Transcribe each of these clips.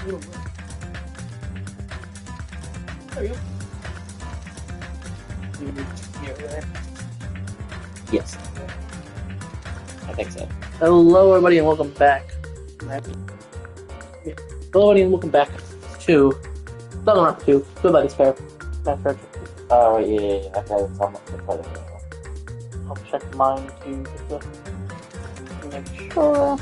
There you go. Yes. I think so. Hello, everybody, and welcome back. Hello, everybody, and welcome back to Danganronpa 2. Goodbye, Despair. Oh, yeah. Okay, it's almost the part of it. I'll check mine too, just to make sure.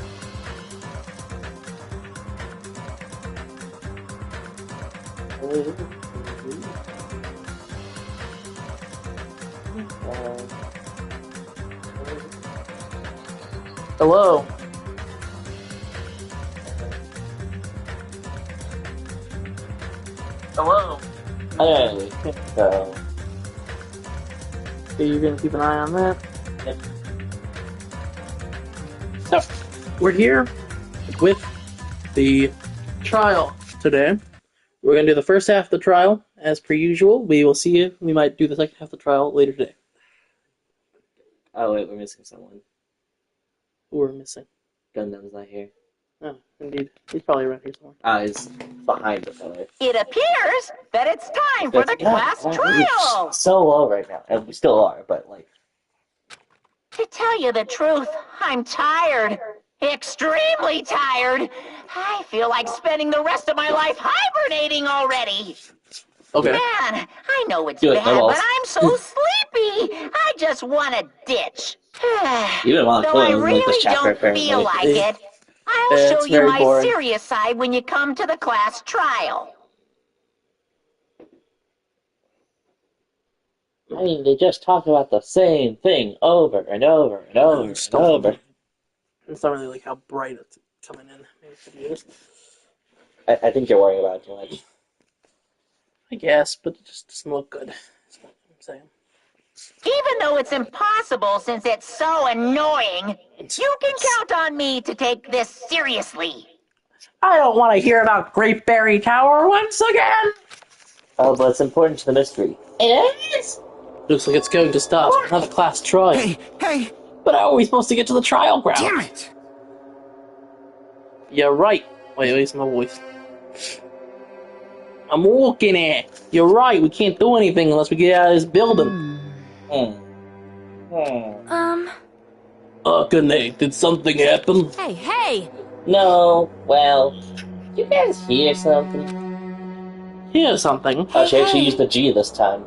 Hello. Hello. Hey, so... So you're gonna keep an eye on that? Yep. So, we're here with the trial today. We're gonna do the first half of the trial, as per usual. We will see if we might do the second half of the trial later today. Oh, wait, we're missing someone. Who are we missing? Gundam's not here. Oh, indeed. He's probably around here somewhere. Ah, he's behind the pillar. It appears that it's time for the class trial! We're so low right now, and we still are, but like... To tell you the truth, I'm tired. Extremely tired. I feel like spending the rest of my life hibernating already. Okay. Man, I know it's Do it, bad, no but I'm so sleepy. I just want to ditch. You didn't want to Though kill I him like really this chapter, don't apparently. feel like it. I'll show It's you very my boring. serious side when you come to the class trial. I mean, they just talk about the same thing over and over and over and over. It's not really like how bright it's coming in. Maybe it could be this. I think you're worrying about it too much. I guess, but it just doesn't look good. That's what I'm saying. Even though it's impossible since it's so annoying, you can count on me to take this seriously. I don't want to hear about GRAPEBERRY Tower once again! Oh, but it's important to the mystery. It is? Looks like it's going to start another class trial. Hey! But how are we supposed to get to the trial ground? Damn it! You're right. Wait, where's my voice? I'm walking here. You're right, we can't do anything unless we get out of this building. Akane, did something happen? Hey! No, well, you guys hear something? Hear something? Oh, she actually used the G this time.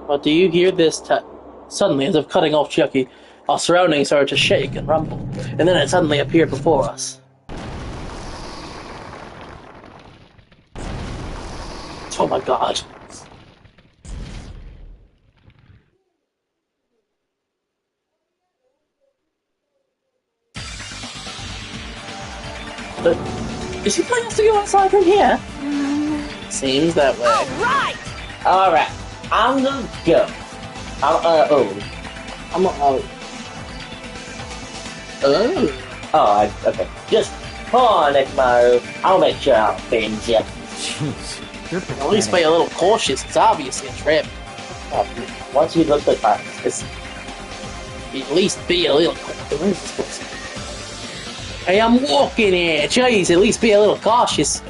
What do you hear this time? Suddenly, as if cutting off Chucky, our surroundings started to shake and rumble, and then it suddenly appeared before us. Oh my god. But is he planning us to go outside from here? Seems that way. Right! Alright, I'm gonna go. Okay. Just hold on, Nekomaru. I'll make sure I'll binge you. Jeez, you're pathetic. At least be a little cautious. It's obviously a trap. Once you look at it's At least be a little cautious. Where is this place? Hey, I'm walking here. Jeez, at least be a little cautious.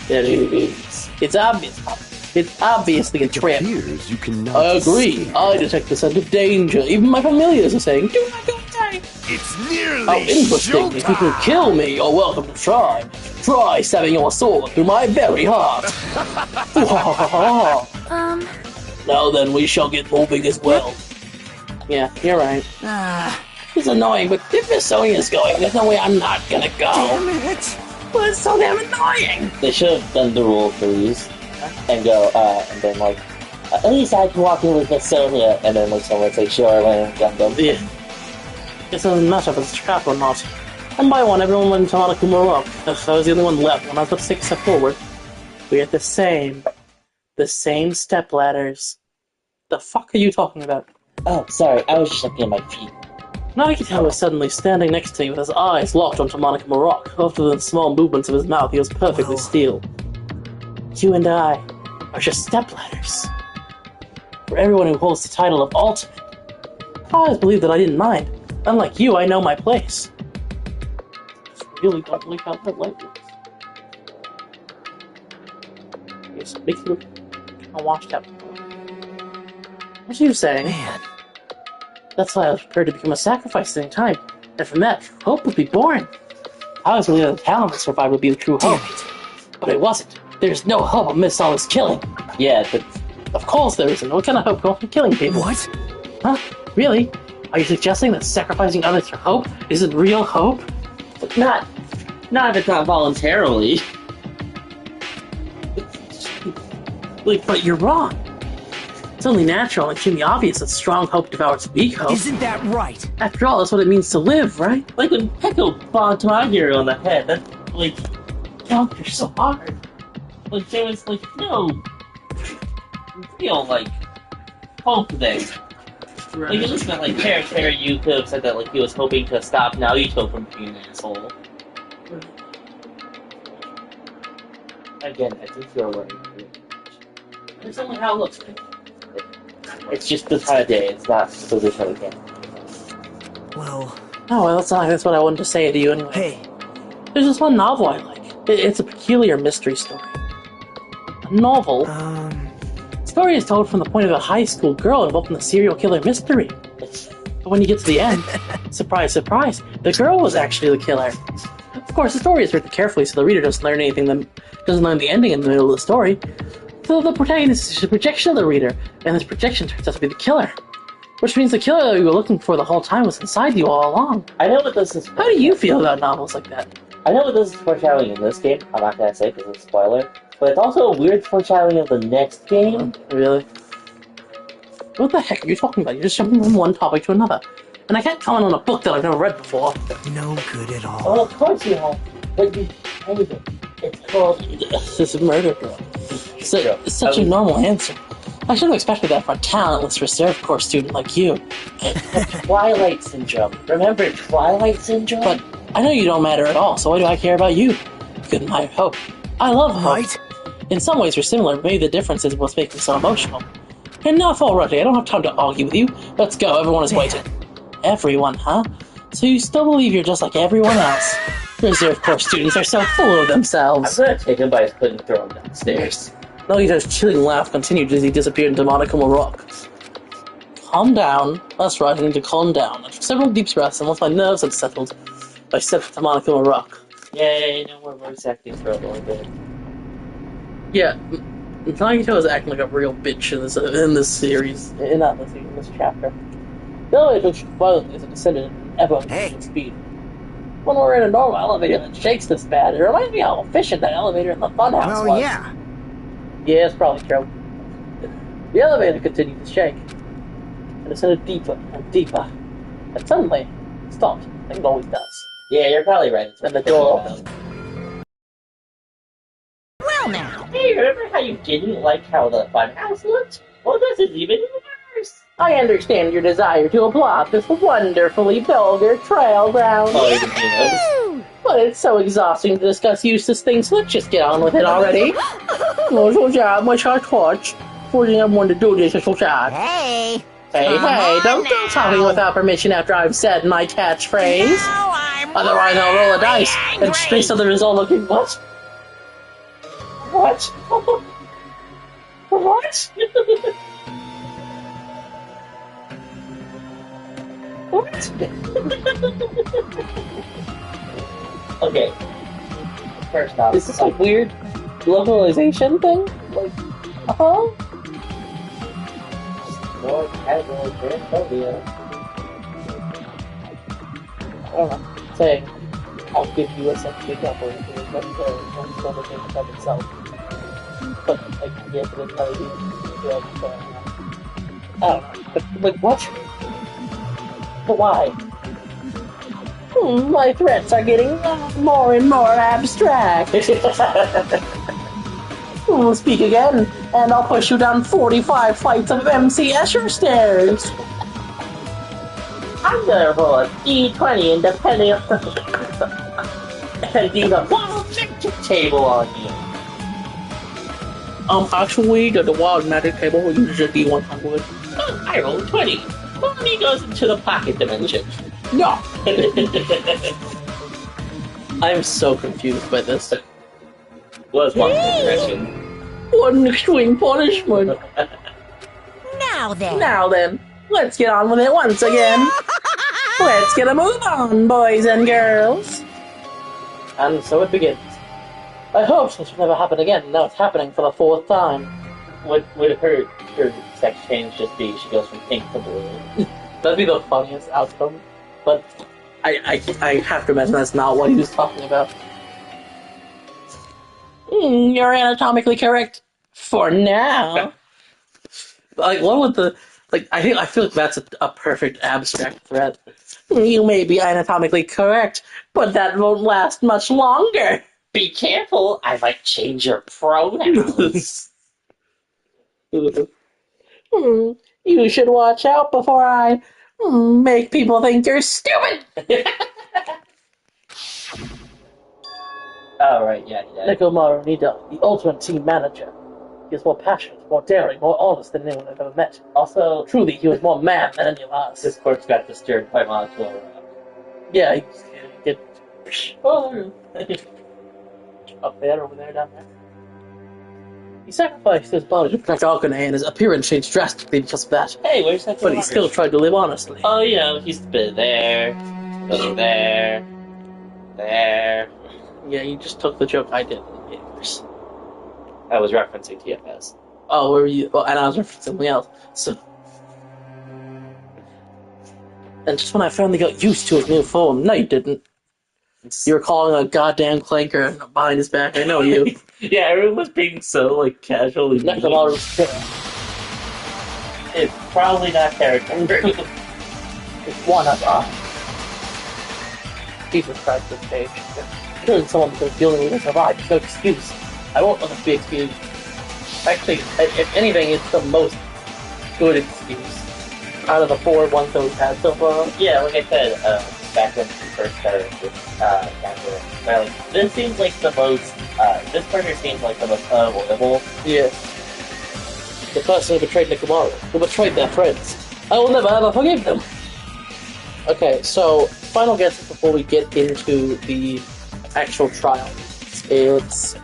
There it is. It's obvious. It's obviously a trap. Appears you cannot I agree. escape. I detect the scent of danger. Even my familiars are saying, "Do not go inside." It's nearly How interesting! If you can kill me, you're welcome to try. Try stabbing your sword through my very heart. Now then, we shall get moving as well. Yeah, you're right. It's annoying, but if Miss Sonia's going, there's no way I'm not gonna go. Damn it! But it's so damn annoying. They should have done the rule freeze and go, and then like, at least I can walk in with Miss Sonia, and then like someone say, sure, when Gundam. Yeah. It doesn't matter if it's a trap or not. One by one, everyone went to Monokuma Rock. If I was the only one left, when I was about to take a step forward, we had the same step ladders. The fuck are you talking about? Oh, sorry, I was just looking at my feet. Nagita was suddenly standing next to me with his eyes locked onto Monokuma Rock. After the small movements of his mouth, he was perfectly still. You and I are just stepladders. For everyone who holds the title of Ultimate, I always believed that I didn't mind. Unlike you, I know my place. I just really don't like how that light works. Yes, me too. I washed up. What are you saying? Man. That's why I was prepared to become a sacrifice at any time. And from that, hope would be born. I was believing that the talent to survive would be the true hope. But it wasn't. There's no hope amidst all this killing. Yeah, but Of course there isn't. What kind of hope comes from killing people? What? Huh? Really? Are you suggesting that sacrificing others for hope isn't real hope? not if it's not voluntarily. But you're wrong. It's only natural and extremely obvious that strong hope devours weak hope. Isn't that right? After all, that's what it means to live, right? Like when Peko bonked my hero on the head, that, like, Oh, you're so hard. like, there was, like, no real, like, hope there. Like, at least not, like, Terry, you could have said that, like, he was hoping to stop Naruto from being an asshole. Again, I think you're right. That's only how it looks. It's just the time of day, it's not the position of the game. Well, Oh, well, that's what I wanted to say to you anyway. hey, There's this one novel I like. It's a peculiar mystery story. A novel? The story is told from the point of a high school girl involved in the serial killer mystery. But when you get to the end, surprise, surprise, the girl was actually the killer. Of course, the story is written carefully so the reader doesn't learn the ending in the middle of the story. So the protagonist is a projection of the reader, and this projection turns out to be the killer. Which means the killer that you were looking for the whole time was inside you all along. I know what this is. How do you feel about novels like that? I know what this is foreshadowing in this game. I'm not gonna say because it's a spoiler. But it's also a weird foreshadowing of the next game. Really? What the heck are you talking about? You're just jumping from one topic to another. And I can't comment on a book that I've never read before. no good at all. Well, of course you have. But you hate it. It's called... This is Murder Girl. It's such a normal answer. I should have expected that from a talentless reserve corps student like you. Twilight Syndrome. Remember Twilight Syndrome? But I know you don't matter at all, so why do I care about you? Good night, hope. I love hope. Right? In some ways we're similar, but maybe the difference is what's making me so emotional. Enough already, I don't have time to argue with you. Let's go, everyone is waiting. Everyone, huh? So you still believe you're just like everyone else? Reserve Corps students are so full of I'm themselves. gonna take him by his foot and throw him downstairs. Nogito's chilling laugh continued as he disappeared into Monokuma Rock. Calm down. That's right, I need to calm down. After several deep breaths, and once my nerves had settled, I stepped to Monokuma Rock. Yay, no more voice acting for a little bit. Yeah, Nagito is acting like a real bitch in this series. Not in this chapter. The elevator shook violently as it descended at ever-increasing speed. When we're in a normal elevator that shakes this bad, it reminds me how efficient that elevator in the funhouse was. Well, yeah. Yeah, it's probably true. The elevator continued to shake, and descended deeper and deeper. And suddenly, it stopped, like it always does. Yeah, you're probably right. And the door opened. Well now. Hey, remember how you didn't like how the funhouse looked? Well, this is even worse. I understand your desire to applaud this wonderfully vulgar trial ground. Oh, even he knows. But it's so exhausting to discuss useless things, so let's just get on with it already. My torch. Forcing everyone to do this is so sad. Hey. Hey, Come on don't go now. talking without permission after I've said my catchphrase. Now I'm Otherwise I'll roll a really dice and angry. space on the result looking what? What? What? What? Okay. First off, Is this a weird localization thing? Like, uh-huh? more casual transphobia. I don't know. Saying, I'll give you a sexual example if it's necessary, don't still the thing of itself. But, like, yeah, but it's probably I don't know. But, like, what? But why? My threats are getting more and more abstract. Speak again, and I'll push you down 45 flights of MC Escher stairs. I'm gonna roll a D20 and depending on and do the wild magic table on you. Actually, the wild magic table uses a D100. Oh, I rolled 20. Money goes into the pocket dimension. No! I'm so confused by this. Was one progression. What an extreme punishment. Now then. Now then, let's get on with it once again. Let's get a move on, boys and girls. And so it begins. I hope this will never happen again. Now it's happening for the 4th time. Would her sex change just be she goes from pink to blue? That'd be the funniest outcome. But I have to imagine that's not what he was talking about. You're anatomically correct for now. Like, what would the... Like, I feel like that's a perfect abstract threat. You may be anatomically correct, but that won't last much longer. Be careful, I might change your pronouns. You should watch out before I make people think you're stupid. Oh, right, yeah. Nekomaru Nida, the ultimate team manager. He is more passionate, more daring, more honest than anyone I've ever met. Also, Truly, he was more man than any of us. this court's got disturbed by molecular. Yeah, he did. Oh, up there, over there, down there. He sacrificed his body to protect Akane, and his appearance changed drastically because of that. Hey, where's that? But he still tried to live honestly. Oh, you know, he's been there, over there, there. Yeah, you just took the joke I did in the papers. I was referencing TFS. Oh, where were you? Oh, and I was referencing something else. So, and just when I finally got used to his new form, no, you didn't. You were calling a goddamn clanker behind his back. I know you. Yeah, everyone was being so, like, casually mean. It's probably not character. It's one of us. Jesus Christ, this page. Killing someone because dealing with it survived. No excuse. I won't let this be excused. Actually, if anything, it's the most good excuse out of the 4 ones that we've had so far. Yeah, like I said, back when we first started with Danganronpa, like, this seems like the most, this partner seems like the most unavoidable. Yeah. The person who betrayed Nekomaru, who betrayed their friends. I will never ever forgive them. Okay, so, final guesses before we get into the actual trial. It's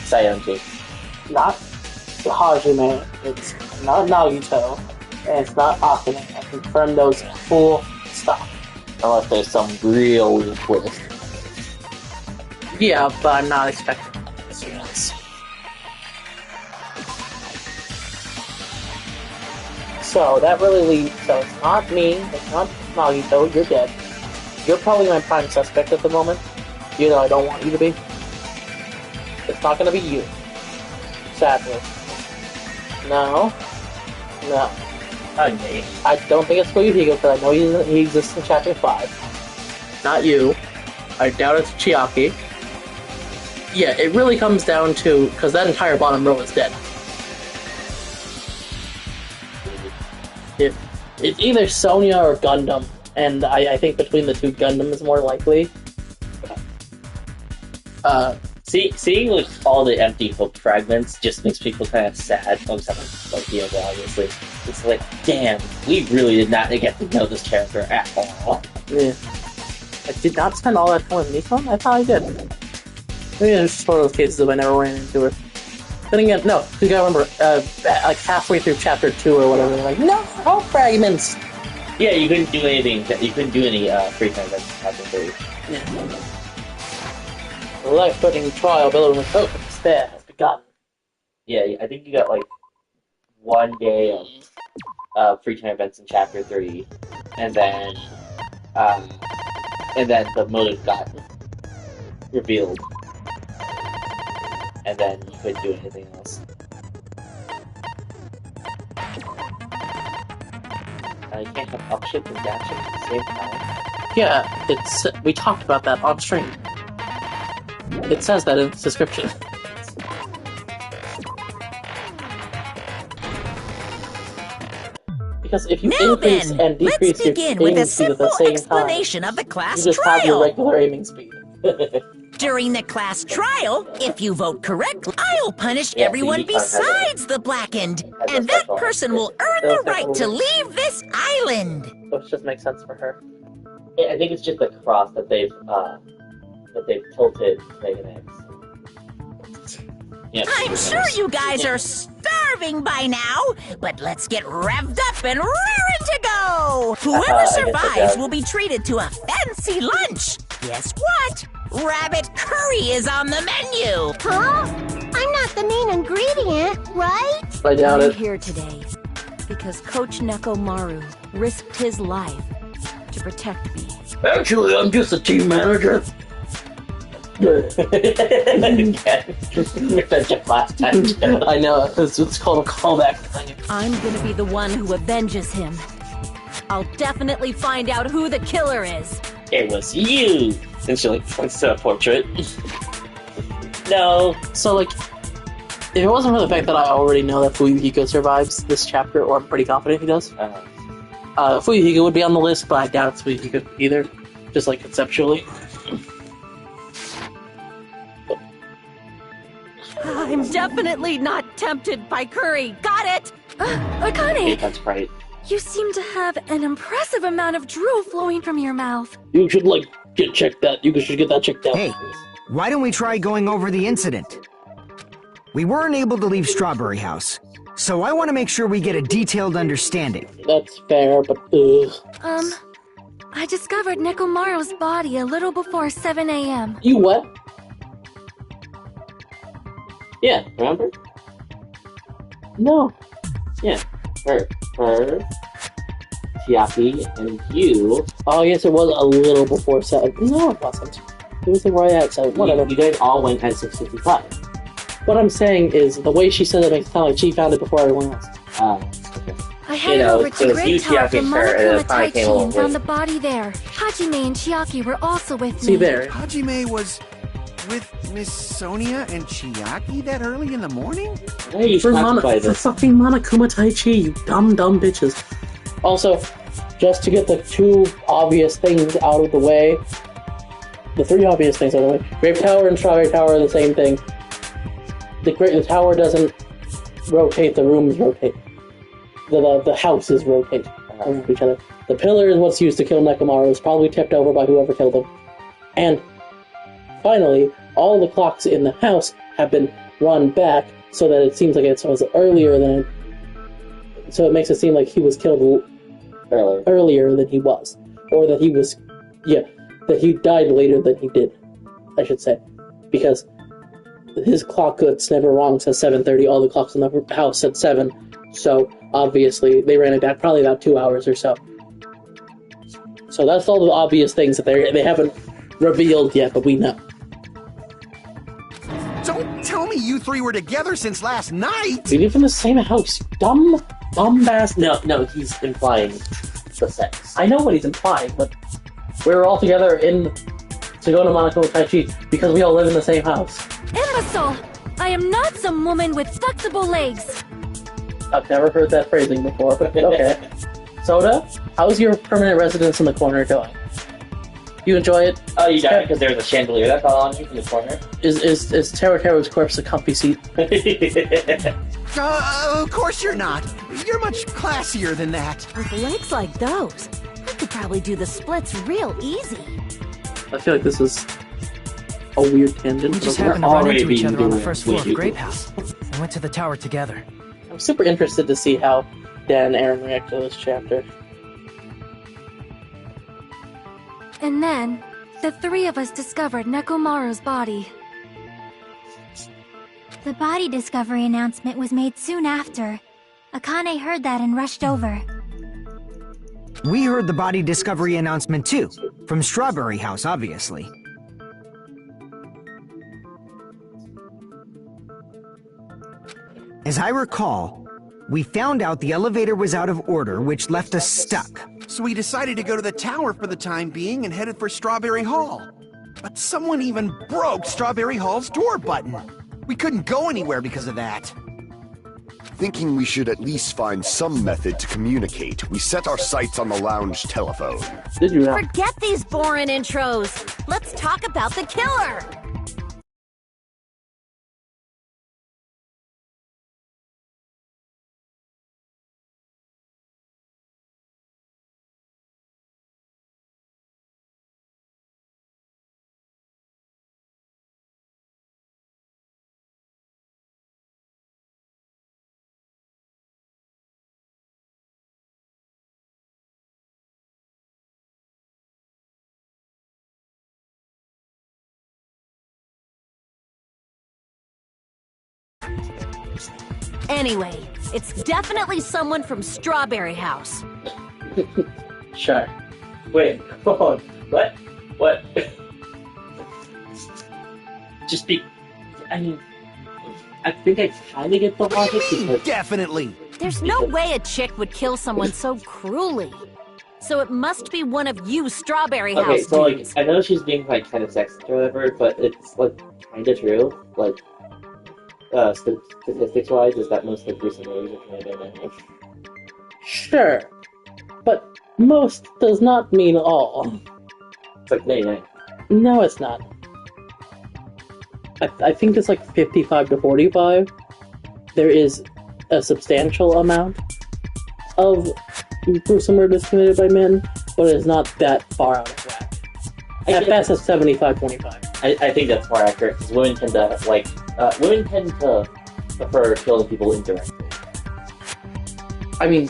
Sayonji. not Hajime, it's not Nagito, and it's not Akane. I confirm those full stop. Unless there's some real weird twist. Yeah, but I'm not expecting this. So that really leaves. So it's not me. It's not Nagito. You're dead. You're probably my prime suspect at the moment. You know I don't want you to be. It's not gonna be you. Sadly. No. Okay. I don't think it's Koyuhigo because I know he exists in Chapter 5. Not you. I doubt it's Chiaki. Yeah, it really comes down to... Because that entire bottom row is dead. It's either Sonya or Gundam. And I think between the two, Gundam is more likely. Seeing like all the empty hope fragments just makes people kind of sad. Except like Diego, obviously. It's like, damn, we really did not get to know this character at all. Yeah. I did not spend all that time with Nikon? I thought I did. Maybe it's just one of those cases of I never ran into her. Then again, no, you gotta remember, like halfway through Chapter 2 or whatever, they're like, no, hope fragments! Yeah, you couldn't do anything. You couldn't do any free time in Chapter 3. Yeah. The life-threatening trial billowing with hope and despair has begun. Yeah, I think you got like 1 day of free time events in Chapter 3, and then the motive got revealed, and then you couldn't do anything else. You can't have upshift and downshift at the same time. Yeah, we talked about that on stream. It says that in the description. Because if you Now increase then, and decrease let's your begin aiming with a speed at the simple same explanation time, of the you class just have your trial. regular aiming speed. During the class trial, if you vote correctly, I'll punish Yeah, everyone so you can't have besides the blackened, a and that special person will earn the right to leave this island. Which just makes sense for her. I think it's just the cross that they've tilted to make an X. Yeah, I'm sure you guys are starving by now, but let's get revved up and raring to go! Whoever survives will be treated to a fancy lunch. Guess what? Rabbit curry is on the menu! Huh? I'm not the main ingredient, right? I doubt I'm it. here today because Coach Nekomaru risked his life to protect me. Actually, I'm just a team manager. I know, it's called a callback. I'm gonna be the one who avenges him. I'll definitely find out who the killer is. It was you! And she like points to a portrait. No. So, like, if it wasn't for the fact that I already know that Fuyuhiko survives this chapter, or I'm pretty confident he does, Fuyuhiko would be on the list, but I doubt it's Fuyuhiko either. Just, like, conceptually. I'm definitely not tempted by curry. Got it! Akane, That's right. you seem to have an impressive amount of drool flowing from your mouth. You should, like, get checked out. You should get that checked out. Hey, why don't we try going over the incident? We weren't able to leave Strawberry House, so I want to make sure we get a detailed understanding. That's fair, but I discovered Nekomaru's body a little before 7 a.m. You what? Yeah, remember? No. Yeah. Her, Chiaki, and you. Oh, yes, it was a little before 7. No, it wasn't. It was like right at 7. Whatever. You guys all went at 6:55. What I'm saying is, the way she said it makes it sound like she found it before everyone else. Okay. I headed over to it was you, Great Tower Chiaki, from and her, and Monokuma it finally came Taichi along and found with- the body there. Hajime and Chiaki were also with me. See there. Hajime was with Miss Sonia and Chiaki that early in the morning? Why are you For shocked by this? fucking Monokuma Taichi, you dumb bitches. Also, just to get the two obvious things out of the way, the three obvious things out of the way, Grape Tower and Strawberry Tower are the same thing. The tower doesn't rotate, the rooms rotate. The houses rotate around each other. The pillar is what's used to kill Nekomaru. It's probably tipped over by whoever killed him. And finally, all the clocks in the house have been run back so that it seems like it was earlier than... So it makes it seem like he was killed earlier than he was. Or that he was... Yeah, that he died later than he did, I should say. Because his clock that's never wrong says 7:30. All the clocks in the house said 7. So, obviously, they ran it back probably about 2 hours or so. So that's all the obvious things that they haven't revealed yet, but we know. Don't tell me you three were together since last night! We live in the same house, you dumb bastard. No, he's implying the sex. I know what he's implying, but we were all together to go to Monaco with Taichi because we all live in the same house. Imbecile! I am not some woman with flexible legs. I've never heard that phrasing before, but okay. Soda, how's your permanent residence in the corner going? You enjoy it? Oh, you died because there was a chandelier that fell on you from the corner? Is Teru's corpse a comfy seat? Of course you're not. You're much classier than that. With legs like those, I could probably do the splits real easy. I feel like this is a weird tangent. We just but happened to run already into each being other on the doing first what floor of you Grape do. House and went to the tower together. I'm super interested to see how Dan and Aaron react to this chapter. And then, the three of us discovered Nekomaru's body. The body discovery announcement was made soon after. Akane heard that and rushed over. We heard the body discovery announcement too, from Strawberry House, obviously. As I recall, we found out the elevator was out of order, which left us stuck. So we decided to go to the tower for the time being and headed for Strawberry Hall. But someone even broke Strawberry Hall's door button. We couldn't go anywhere because of that. Thinking we should at least find some method to communicate, we set our sights on the lounge telephone. Did you not? Forget these boring intros. Let's talk about the killer. Anyway, it's definitely someone from Strawberry House. Sure. Wait, hold on. What? What? I mean, I think I kind of get the What do logic you mean, because definitely? There's no way a chick would kill someone so cruelly. So it must be one of you Strawberry okay, House so like dudes. I know she's being like kind of sexist or whatever, but it's like kind of true. Like, statistics-wise, is that most of the gruesome murders are committed by men. Sure. But most does not mean all. It's like 99. No, it's not. I think it's like 55 to 45. There is a substantial amount of gruesome murders committed by men, but it is not that far out of whack. At best, it's 75-25. I think that's more accurate because women tend to prefer killing people indirectly. I mean,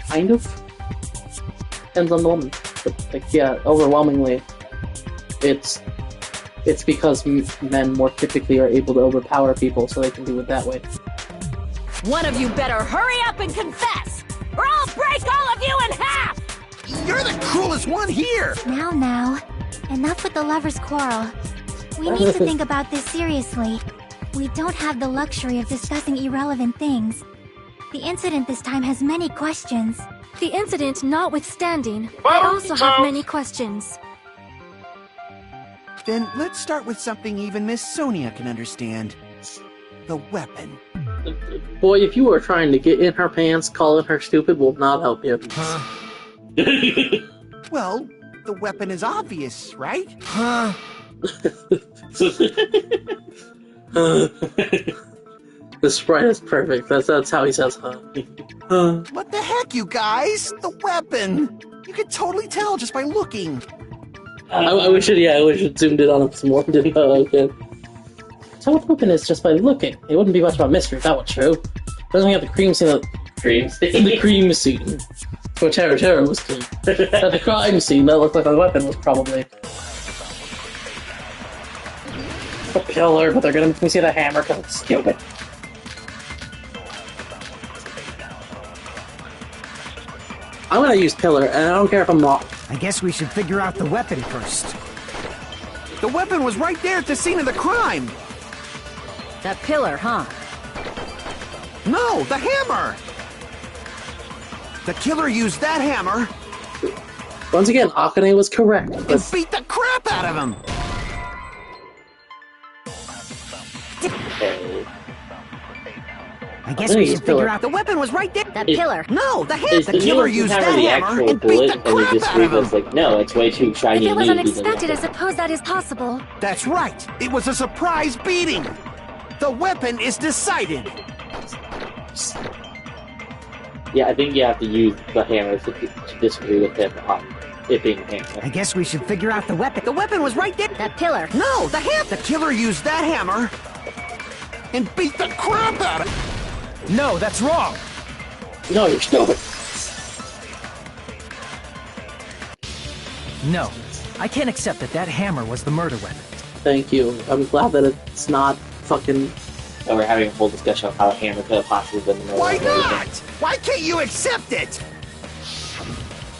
kind of. Depends on the woman. But, like, yeah, overwhelmingly, it's because men more typically are able to overpower people, so they can do it that way. One of you better hurry up and confess, or I'll break all of you in half! You're the cruelest one here! Now, enough with the lovers' quarrel. We need to think about this seriously. We don't have the luxury of discussing irrelevant things. The incident this time has many questions. The incident notwithstanding, I also have many questions. Then let's start with something even Miss Sonia can understand. The weapon. Boy, if you were trying to get in her pants, calling her stupid will not help you. Well, the weapon is obvious, right? The sprite is perfect. That's how he says, huh? What the heck, you guys? The weapon! You could totally tell just by looking. I wish it zoomed in on him some more. Didn't okay. So what the weapon is just by looking. It wouldn't be much of a mystery if that were true. Doesn't have the cream scene. The cream scene. Where Terror was killed. At the crime scene, that looked like the weapon was probably a pillar, but they're gonna make me see the hammer because it's stupid. I'm gonna use pillar, and I don't care if I'm wrong. I guess we should figure out the weapon first. The weapon was right there at the scene of the crime! That pillar, huh? No, the hammer! The killer used that hammer Once again, Akane was correct. and beat the crap out of him! I guess we should figure out The weapon was right there! That pillar. No, the hammer! Is The killer used that the hammer actual and beat bullet, the and you crap just out read of him! this like, no, it's way too If shiny it was and neat. unexpected, I suppose that is possible. That's right! It was a surprise beating! The weapon is decided! Yeah, I think you have to use the hammer to disagree with him on it being a hammer. I guess we should figure out the weapon. The weapon was right there! That pillar. No, the hammer! The killer used that hammer and beat the crap out of him! No, that's wrong. No, you're stupid. No, I can't accept that hammer was the murder weapon. Thank you. I'm glad that it's not fucking... And we're having a whole discussion of how a hammer could have possibly been the murder Why weapon. not? Why can't you accept it?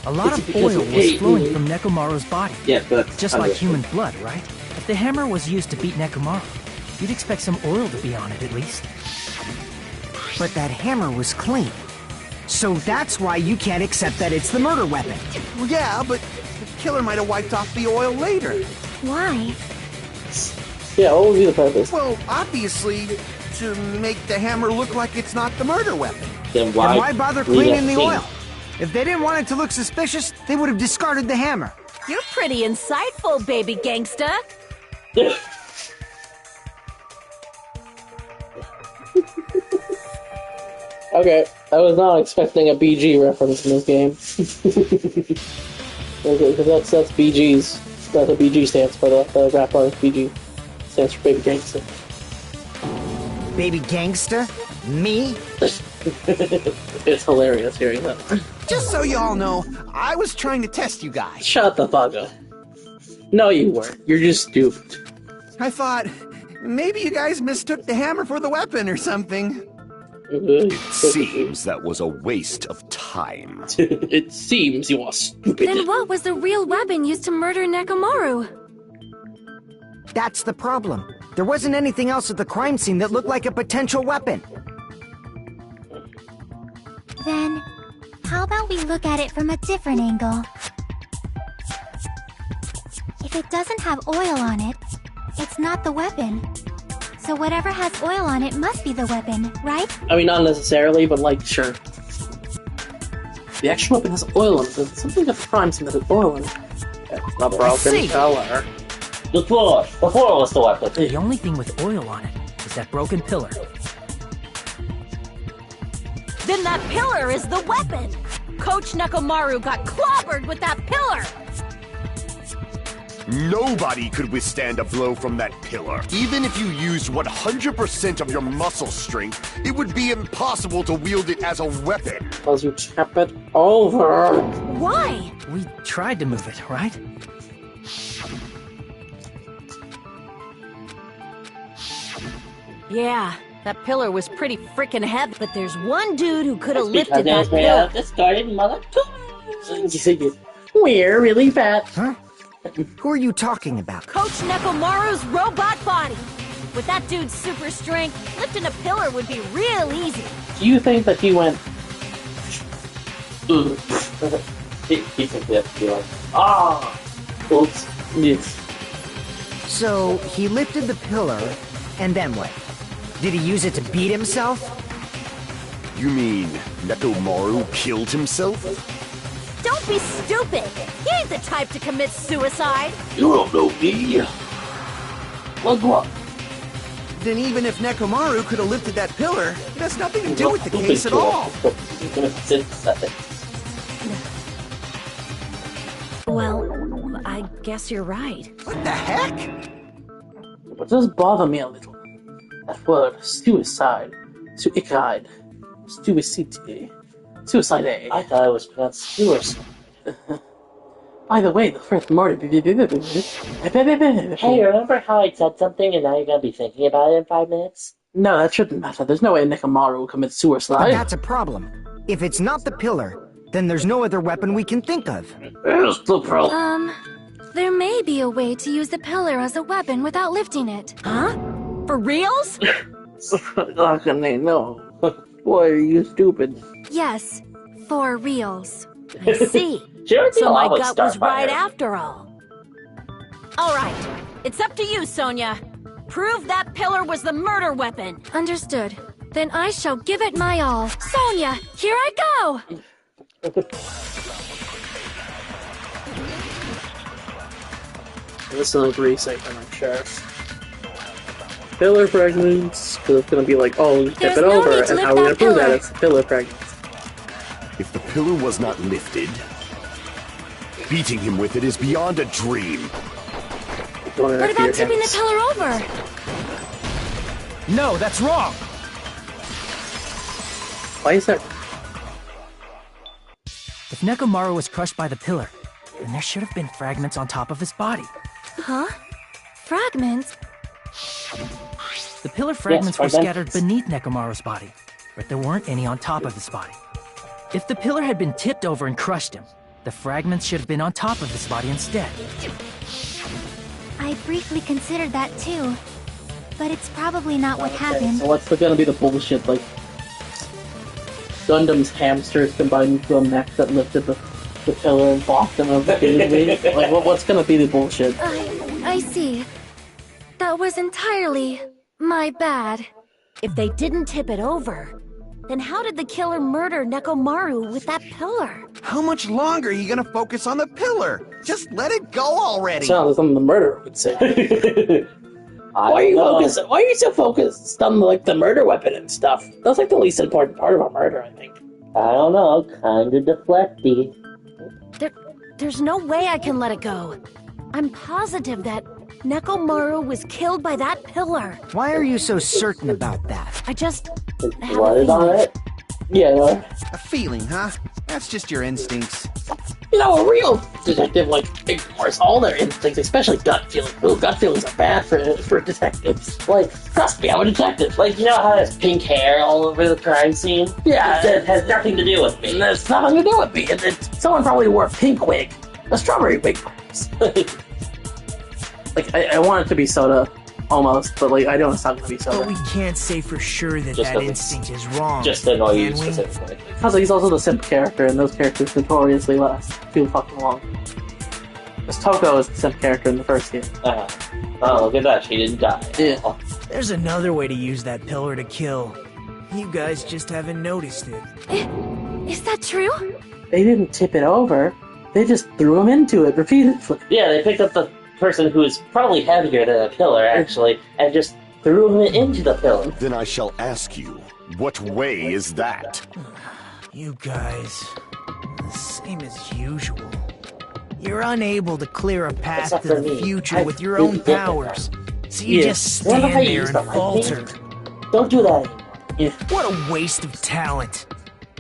A lot It's of because oil of was hate. flowing from Nekomaru's body. Yeah, but that's Just like understood. human blood, right? If the hammer was used to beat Nekomaru, you'd expect some oil to be on it at least. But that hammer was clean. So that's why you can't accept that it's the murder weapon. Well, yeah, but the killer might have wiped off the oil later. Why? Yeah, what would be the purpose? Well, obviously, to make the hammer look like it's not the murder weapon. Then why, And why bother leave cleaning that the scene? oil? If they didn't want it to look suspicious, they would have discarded the hammer. You're pretty insightful, baby gangsta. Okay, I was not expecting a BG reference in this game. Because that's BG's. That's what BG stands for, the rap artist BG. Stands for Baby Gangsta. Baby gangster? Me? It's hilarious hearing that. Just so you all know, I was trying to test you guys. Shut the fuck up. No, you weren't. You're just stupid. I thought, Maybe you guys mistook the hammer for the weapon or something. It seems that was a waste of time. It seems you are stupid. Then what was the real weapon used to murder Nekomaru? That's the problem. There wasn't anything else at the crime scene that looked like a potential weapon. Then, how about we look at it from a different angle? If it doesn't have oil on it, it's not the weapon. So whatever has oil on it must be the weapon, right? I mean, not necessarily, but like, sure. The actual weapon has oil in it. There's something at the crime scene that has oil in it. It's not broken color. The floor was the weapon. The only thing with oil on it is that broken pillar. Then that pillar is the weapon! Coach Nekomaru got clobbered with that pillar! Nobody could withstand a blow from that pillar. Even if you used 100% of your muscle strength, it would be impossible to wield it as a weapon. Because you tap it over. Why? We tried to move it, right? Yeah, that pillar was pretty freaking heavy, but there's one dude who could have Because lifted it that was made pillar. out of discarded mother. We're really fat. Huh? Who are you talking about? Coach Nekomaru's robot body! With that dude's super strength, lifting a pillar would be real easy. Do you think that he went... He took it to be like, ah! Oops. Yes. So, he lifted the pillar, and then what? Did he use it to beat himself? You mean Nekomaru killed himself? Don't be stupid! He ain't the type to commit suicide! You don't know me. Look what? Then even if Nekomaru could have lifted that pillar, it has nothing to do with the case at all. Well, I guess you're right. What the heck? But it does bother me a little. That word, suicide. Suicide. Suicide. Suicide. I thought it was pronounced suicide. By the way, the first murder... Hey, remember how I said something and now you're gonna be thinking about it in 5 minutes? No, that shouldn't matter. There's no way Nekomaru will commit But suicide. that's a problem. If it's not the pillar, then there's no other weapon we can think of. There's the problem. There may be a way to use the pillar as a weapon without lifting it. Huh? For reals? How can they know? Why are you stupid? Yes, for reals. I see. Sure, So my gut was right after all. Alright, it's up to you, Sonia. Prove that pillar was the murder weapon. Understood. Then I shall give it my all. Sonia, here I go! This is a segment, I'm sure. Pillar fragments, because it's gonna be like, oh, tip There's it no over, need to and lift how we're gonna that prove that pillar. it's pillar fragments. If the pillar was not lifted, beating him with it is beyond a dream. What about tipping the pillar over? No, that's wrong! Why is that? If Nekomaru was crushed by the pillar, then there should have been fragments on top of his body. Huh? Fragments? The pillar fragments were fragments. scattered beneath Nekomaru's body, but there weren't any on top of his body. If the pillar had been tipped over and crushed him, the fragments should have been on top of his body instead. I briefly considered that too. But it's probably not what happened. So what's gonna be the bullshit, like... Gundam's hamsters combined into a mech that lifted the pillar and blocked them repeatedly? Like, what's gonna be the bullshit? I see. That was entirely my bad. If they didn't tip it over, then how did the killer murder Nekomaru with that pillar? How much longer are you gonna focus on the pillar? Just let it go already! Sounds like something the murderer would say. Why are you so focused on like the murder weapon and stuff? That's like the least important part of a murder, I think. I don't know, kinda deflecty. There's no way I can let it go. I'm positive that Nekomaru was killed by that pillar. Why are you so certain about that? I just What is on it? Yeah. A feeling, huh? That's just your instincts. You know, a real detective, like, ignores all their instincts, especially gut feelings. Ooh, gut feelings are bad for detectives. Like, trust me, I'm a detective. Like, you know how there's pink hair all over the crime scene? Yeah. It has nothing to do with me. There's nothing to do with me. Someone probably wore a pink wig. A strawberry wig. Like, I want it to be soda, almost, but, like, I know it's not going to be soda. But we can't say for sure that Just that 'cause instinct is wrong. Just to annoy you can we? specifically. Because he's also the simp character, and those characters notoriously last too fucking long. Because Toko is the simp character in the first game. Oh, look at that, she didn't die. Yeah. There's another way to use that pillar to kill. You guys just haven't noticed it. Is that true? They didn't tip it over. They just threw him into it repeatedly. Yeah, they picked up the person who is probably heavier than a pillar, actually, and just threw him into the pillar. Then I shall ask you, what way is that? You guys, the same as usual. You're unable to clear a path Except to for the me. future I with your really own get that. powers. So you Yeah. just Remember stand how you there used and to like me? falter. Don't do that anymore. What a waste of talent.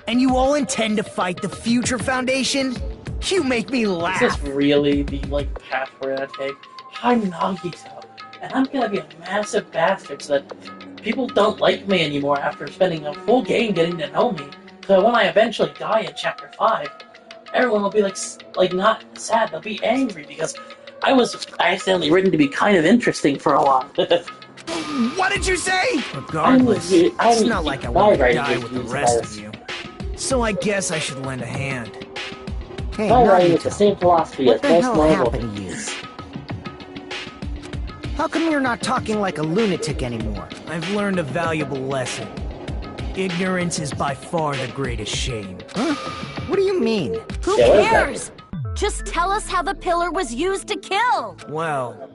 And you all intend to fight the Future Foundation? You make me Is laugh. this really the, like, path we're gonna take? I'm Nagito, and I'm gonna be a massive bastard so that people don't like me anymore after spending a full game getting to know me. So when I eventually die in Chapter 5, everyone will be like not sad, they'll be angry because I was accidentally written to be kind of interesting for a while. What did you say? Regardless, it's not like I want to my die writing with the is rest biased. of you. So I guess I should lend a hand. Hey, My writing is the Nagito, same philosophy what as the most hell Marvel. happened to you? How come you're not talking like a lunatic anymore? I've learned a valuable lesson. Ignorance is by far the greatest shame. Huh? What do you mean? Who Yeah, what is that? cares? Just tell us how the pillar was used to kill. Well,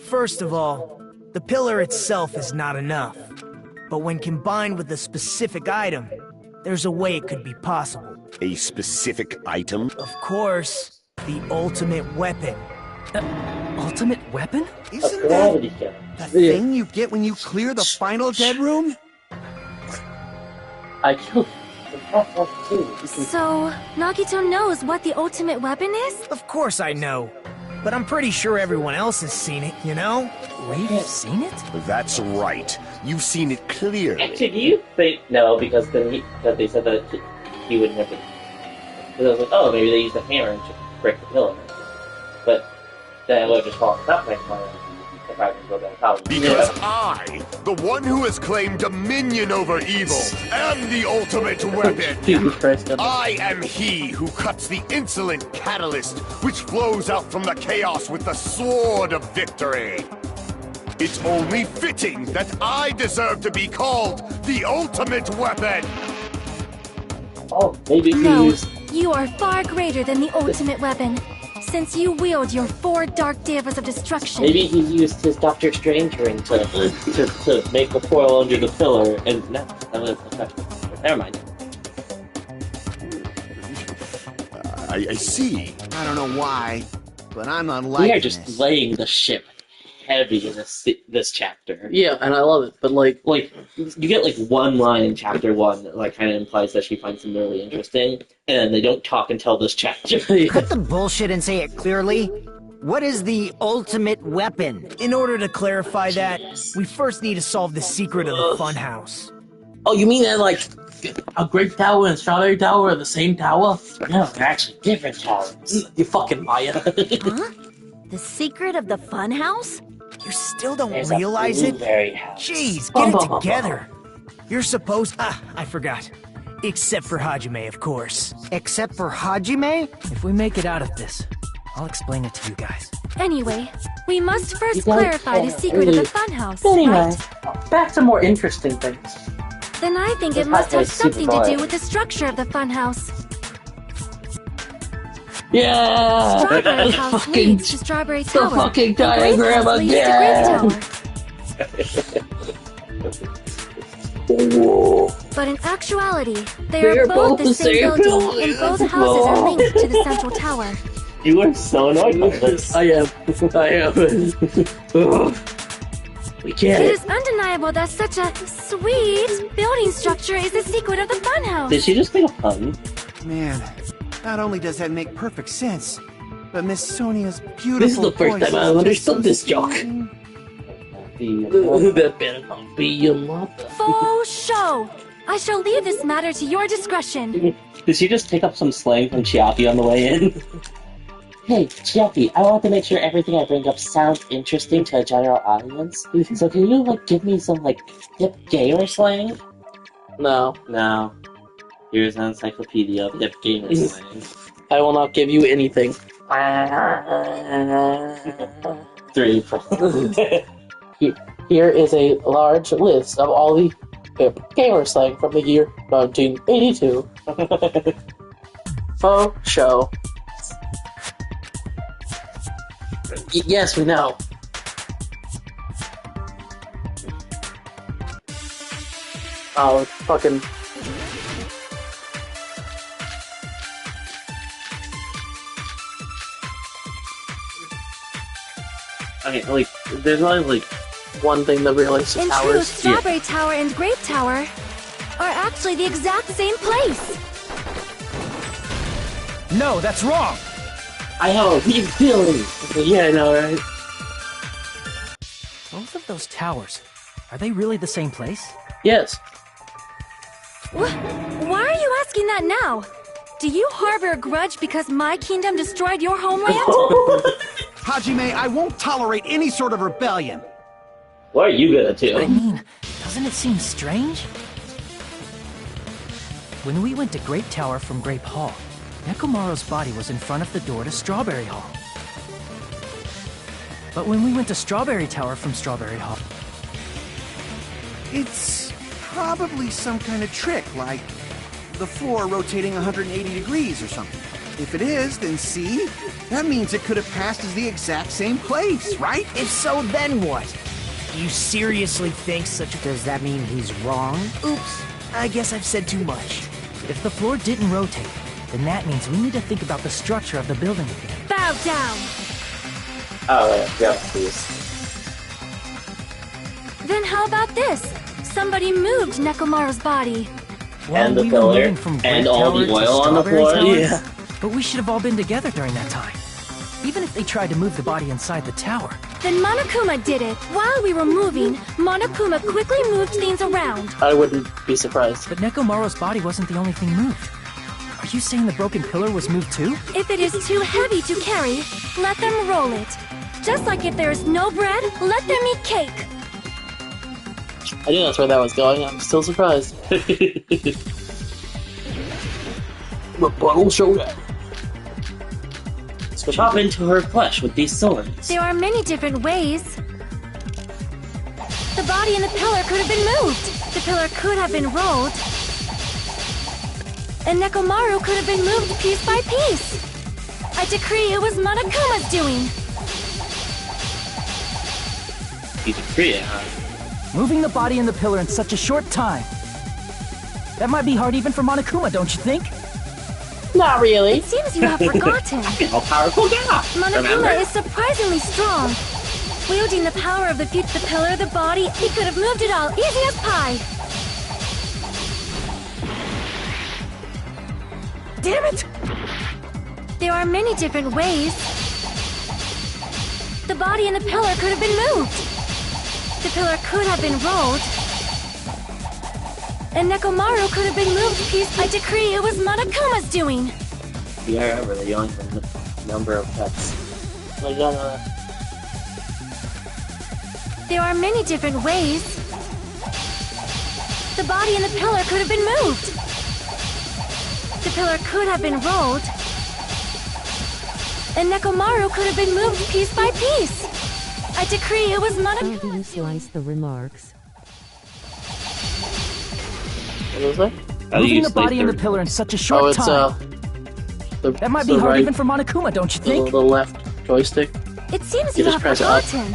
first of all, the pillar itself is not enough. But when combined with a specific item, there's a way it could be possible. A specific item? Of course, the ultimate weapon. Ultimate weapon? A Isn't that gravity kill. the thing you get when you clear the final dead room? I killed him. Too. So, Nagito knows what the ultimate weapon is? Of course I know. But I'm pretty sure everyone else has seen it, you know? We've seen it? That's right. You've seen it clearly. Actually, do you think no? Because then because they said that he would never. Because I was like, oh, maybe they used a hammer to break the pillar. But then I would have just fallen top next time if I can go down top. Because I, the one who has claimed dominion over evil, am the ultimate weapon. Jesus Christ. I am he who cuts the insolent catalyst which flows out from the chaos with the sword of victory. It's only fitting that I deserve to be called the ultimate weapon. Oh, maybe he No, used. you are far greater than the ultimate weapon, since you wield your 4 dark devas of destruction. Maybe he used his Doctor Strange ring to make the portal under the pillar, and no, that was okay. Never mind. I see. I don't know why, but I'm not liking We are just this. laying the ship heavy in this chapter. Yeah, and I love it, but like, Like, you get like one line in chapter 1 that like kind of implies that she finds him really interesting, and then they don't talk until this chapter. Cut the bullshit and say it clearly. What is the ultimate weapon? In order to clarify that, we first need to solve the secret of the funhouse. oh, you mean that like a grape tower and strawberry tower are the same tower? No, they're actually different towers. You fucking liar. Huh? The secret of the funhouse? You still don't There's realize a it? blueberry house. Jeez, get it together. You're supposed... I forgot. Except for Hajime, of course. Except for Hajime? If we make it out of this, I'll explain it to you guys. Anyway, we must first You don't clarify the care, secret of the really. funhouse, Anyway, right? back to more interesting things. Then I think it This must have Hajime's super something to do boring. with the structure of the funhouse. Yeah! Strawberry House Fucking- leads to Strawberry the Tower. fucking and Grape diagram House leads again. to Grape Tower. But in actuality, they are both the same building, and both houses are linked to the central tower. You are so annoyed by this. I am. I am. We get It it. is undeniable that such a sweet building structure is the secret of the funhouse. Did she just make a pun? Man, Not only does that make perfect sense, but Miss Sonia's beautiful This is the first voice time I is understood just this joke. That better not be your mother. Faux show! I shall leave this matter to your discretion. Did she just pick up some slang from Chiaki on the way in? Hey, Chiaki, I want to make sure everything I bring up sounds interesting to a general audience. So can you, like, give me some, like, hip gamer slang? No. No. Here's an encyclopedia of hip gamer slang. I will not give you anything. 3. Here is a large list of all the hip gamer slang from the year 1982. Faux show. Yes, we know. Oh, fucking... Okay, like, there's always, like... one thing that relates to In towers. truth, Strawberry Tower and Grape Tower are actually the exact same place. No, that's wrong! I have a weird feeling! Yeah, I know, right? Both of those towers, are they really the same place? Yes. Why are you asking that now? Do you harbor a grudge because my kingdom destroyed your homeland? Hajime, I won't tolerate any sort of rebellion. What are you gonna do? I mean, doesn't it seem strange? When we went to Grape Tower from Grape Hall, Nekomaru's body was in front of the door to Strawberry Hall. But when we went to Strawberry Tower from Strawberry Hall... It's probably some kind of trick, like the floor rotating 180 degrees or something. If it is, then see? That means it could have passed as the exact same place, right? If so, then what? You seriously think such a... Does that mean he's wrong? Oops, I guess I've said too much. If the floor didn't rotate, then that means we need to think about the structure of the building again. Bow down. Oh, yeah, please. Then how about this? Somebody moved Nekomaru's body. Well, And the we were pillar, moving from Grape and all Tower the to oil on the Strawberry floor. Tower, Yeah. But we should have all been together during that time. Even if they tried to move the body inside the tower. Then Monokuma did it. While we were moving, Monokuma quickly moved things around. I wouldn't be surprised. But Nekomaru's body wasn't the only thing moved. Are you saying the broken pillar was moved too? If it is too heavy to carry, let them roll it. Just like if there is no bread, let them eat cake. I knew that's where that was going. I'm still surprised. Rebuttal showdown. Chop into her flesh with these swords. There are many different ways. The body and the pillar could have been moved. The pillar could have been rolled. And Nekomaru could have been moved piece by piece. I decree it was Monokuma's doing. You decree it, huh? Moving the body and the pillar in such a short time. That might be hard even for Monokuma, don't you think? Not really. It seems you have forgotten. How powerful God! Monokuma is surprisingly strong. Wielding the power of the pillar, the body, he could have moved it all, easy as pie. Damn it! There are many different ways. The body and the pillar could have been moved. The pillar could have been rolled. And Nekomaru could have been moved piece. I decree it was Monokuma's doing. Yeah, remember, the only number of pets. Like, no. There are many different ways. The body and the pillar could have been moved. The pillar could have been rolled. And Nekomaru could have been moved piece by piece. I decree it was Monokuma's. How do you slice the remarks? What was that? Moving the body and the pillar in such a short time. That might be hard even for Monokuma, don't you think? The left joystick. It seems You you just have press up. forgotten.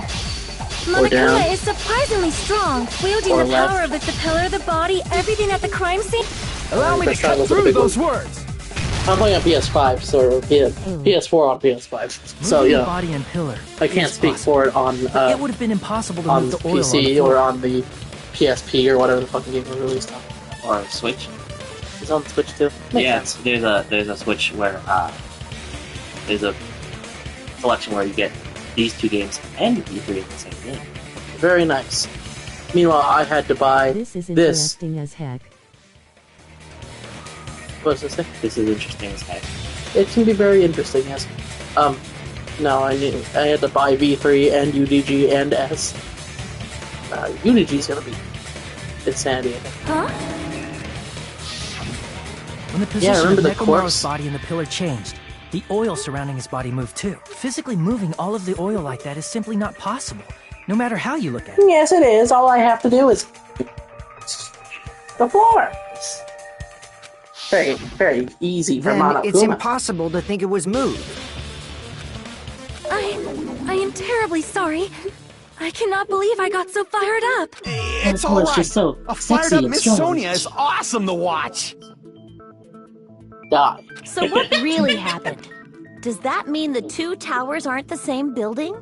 Or down. Monokuma is surprisingly strong, wielding Or the left. power of the pillar, the body, everything at the crime scene. Allow me to cut through those words. I'm playing on PS5, so PS4 on PS5. So Moving yeah, the body and pillar. I can't speak for it on It would have been impossible to on move the oil PC on the or floor. on the PSP or whatever the fucking game was released on. Or Switch. It's on Switch too. Makes Yeah, sense. there's a Switch where there's a selection where you get these two games and E3 in the same game. Very nice. Meanwhile, I had to buy This is this. interesting as heck. What does it say? This is interesting as heck. It can be very interesting, yes. No, I had to buy V3 and UDG and S. UDG's gonna be insanity, I think. Huh? When the position remember of the Nekomaru's corpse? body in the pillar changed, the oil surrounding his body moved too. Physically moving all of the oil like that is simply not possible, no matter how you look at it. Yes, it is. All I have to do is the floor. Very, very easy for Then Monokuma. it's impossible to think it was moved. I am terribly sorry. I cannot believe I got so fired up. It's Oh, all it's right. just so A sexy fired up and Miss strong. Sonia is awesome to watch. Die. So what really happened? Does that mean the two towers aren't the same building?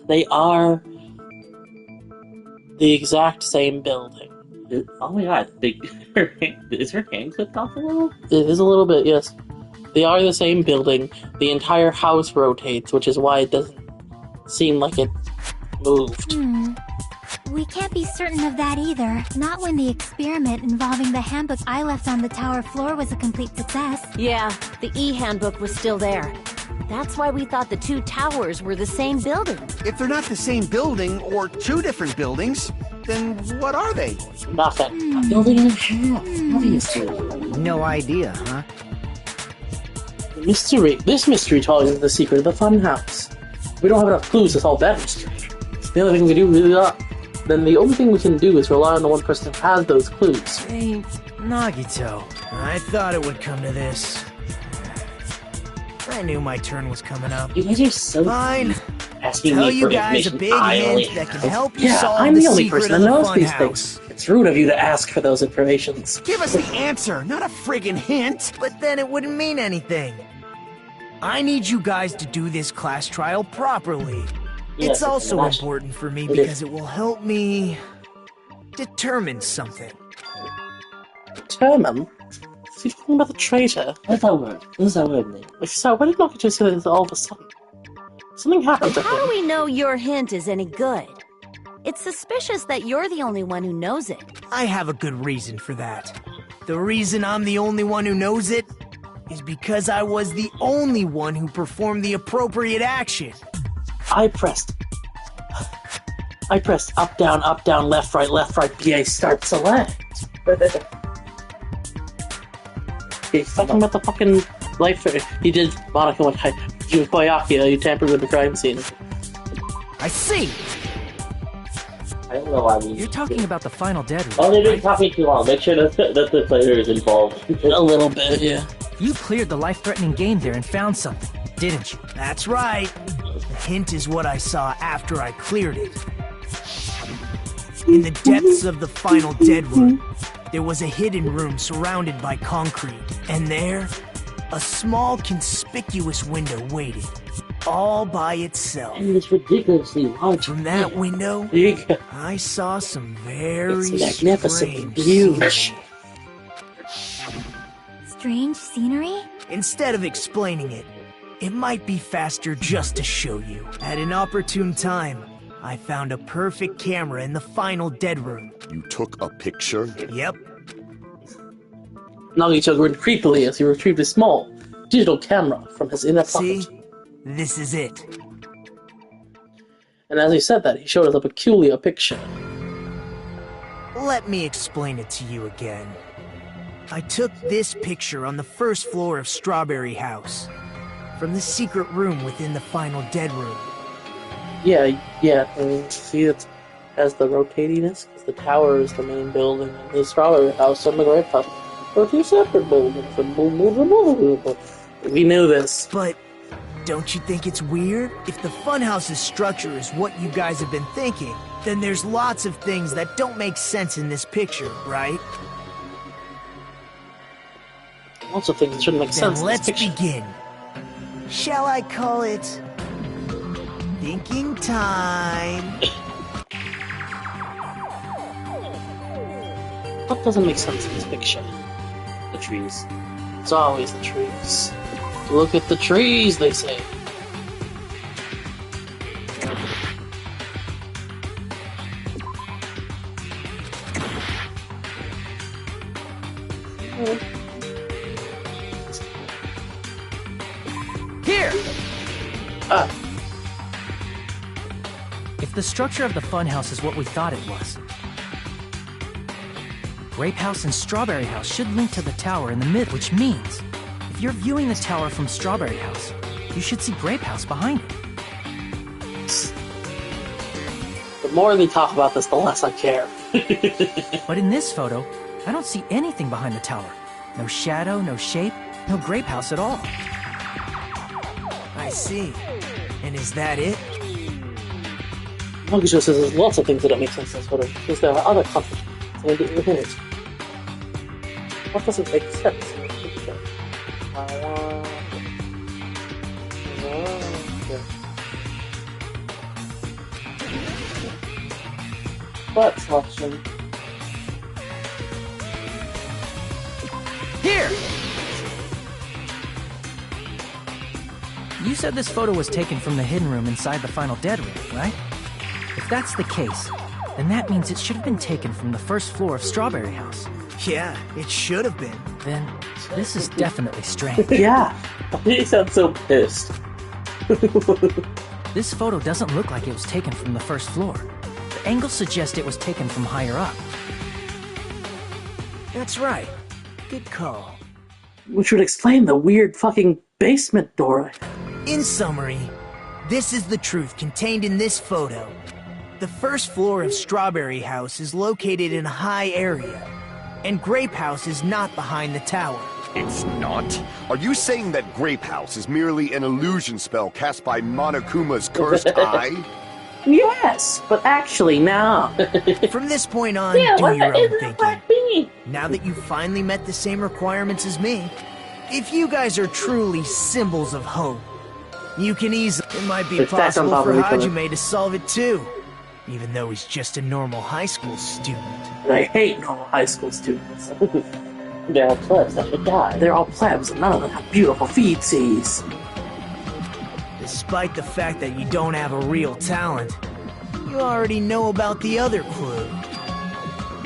They are the exact same building. Oh my god, is her hand clipped off a little? It is a little bit, yes. They are the same building. The entire house rotates, which is why it doesn't seem like it moved. We can't be certain of that either. Not when the experiment involving the handbook I left on the tower floor was a complete success. Yeah, the e-handbook was still there. That's why we thought the two towers were the same building. If they're not the same building or two different buildings, then what are they? Nothing. Building in half, obviously. No idea, huh? Mystery. This mystery tells us the secret of the funhouse. We don't have enough clues to solve that mystery. The only thing we can do then the only thing we can do is rely on the one person who has those clues. Hey, Nagito. I thought it would come to this. I knew my turn was coming up. You guys are so Fine. asking Tell me you for guys a information big I only hint that can have. help you Yeah, solve I'm the the only secret person of that the knows these funhouse. things. It's rude of you to ask for those informations. Give us the answer, not a friggin' hint. But then it wouldn't mean anything. I need you guys to do this class trial properly. Yes, It's also imagine. important for me It because is. it will help me determine something. Determine? Are you talking about the traitor? What's that word? What's that word mean? So, why did Nagito say this all of a sudden? Something happened to How do him. we know your hint is any good? It's suspicious that you're the only one who knows it. I have a good reason for that. The reason I'm the only one who knows it is because I was the only one who performed the appropriate action. I pressed up, down, left, right, BA, start, select. He's talking about the fucking life. He did Monica with Koyaki, you tampered with the crime scene. I see! I don't know why we... You're talking about the final dead room. Oh, they've been talking too long. Make sure that the player is involved. A little bit, yeah. You cleared the life-threatening game there and found something, didn't you? That's right. The hint is what I saw after I cleared it. In the depths of the final dead room, there was a hidden room surrounded by concrete. And there, a small conspicuous window waited, all by itself. And it's ridiculously large. From that window, There you go. I saw some very It's magnificent and strange huge. Strange scenery? Instead of explaining it, it might be faster just to show you. At an opportune time, I found a perfect camera in the final dead room. You took a picture? Yep. Nagito grinned creepily as he retrieved a small digital camera from his inner pocket. See? This is it. And as he said that, he showed us a peculiar picture. Let me explain it to you again. I took this picture on the first floor of Strawberry House, from the secret room within the final dead room. Yeah, see it has the rotatiness, because the tower is the main building, and the Strawberry House and the Grape House are two separate buildings, and we knew this. But don't you think it's weird? If the funhouse's structure is what you guys have been thinking, then there's lots of things that don't make sense in this picture, right? Lots of things that shouldn't make Then sense in let's this picture. begin. Shall I call it thinking time? What doesn't make sense in this picture? The trees. It's always the trees. Look at the trees, they say. Here! If the structure of the funhouse is what we thought it was, Grape House and Strawberry House should link to the tower in the middle, which means if you're viewing the tower from Strawberry House, you should see Grape House behind it. The more they talk about this, the less I care. But in this photo, I don't see anything behind the tower. No shadow, no shape, no Grape House at all. I see. And is that it? Monkey Joe says there's lots of things that don't make sense in this photo, because there are other contradictions within it. What doesn't make sense in this picture? Butt selection. Here! You said this photo was taken from the hidden room inside the final dead room, right? If that's the case, then that means it should have been taken from the first floor of Strawberry House. Yeah, it should have been. Then, this is definitely strange. Yeah! He sounds so pissed. This photo doesn't look like it was taken from the first floor. The angles suggest it was taken from higher up. That's right. Good call. Which would explain the weird fucking basement door. In summary, this is the truth contained in this photo. The first floor of Strawberry House is located in a high area, and Grape House is not behind the tower. It's not? Are you saying that Grape House is merely an illusion spell cast by Monokuma's cursed eye? Yes, but actually, no. From this point on, do your own thinking. Now that you've finally met the same requirements as me, if you guys are truly symbols of hope, you can easily... It might be possible for Hajime to solve it too, even though he's just a normal high school student. I hate normal high school students. They're all plebs that should die. They're all plebs, and none of them have beautiful feetsies. Despite the fact that you don't have a real talent, you already know about the other clue.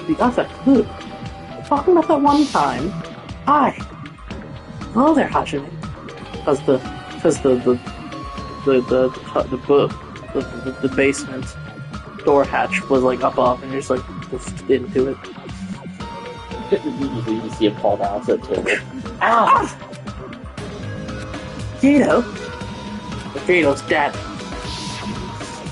The other clue? We're talking about that one time. Hi. Hello there, Hajime. Because the basement door hatch was like above, and you're just like poofed into it. You see him fall down to the table. Ah! Gato? Gato's dead.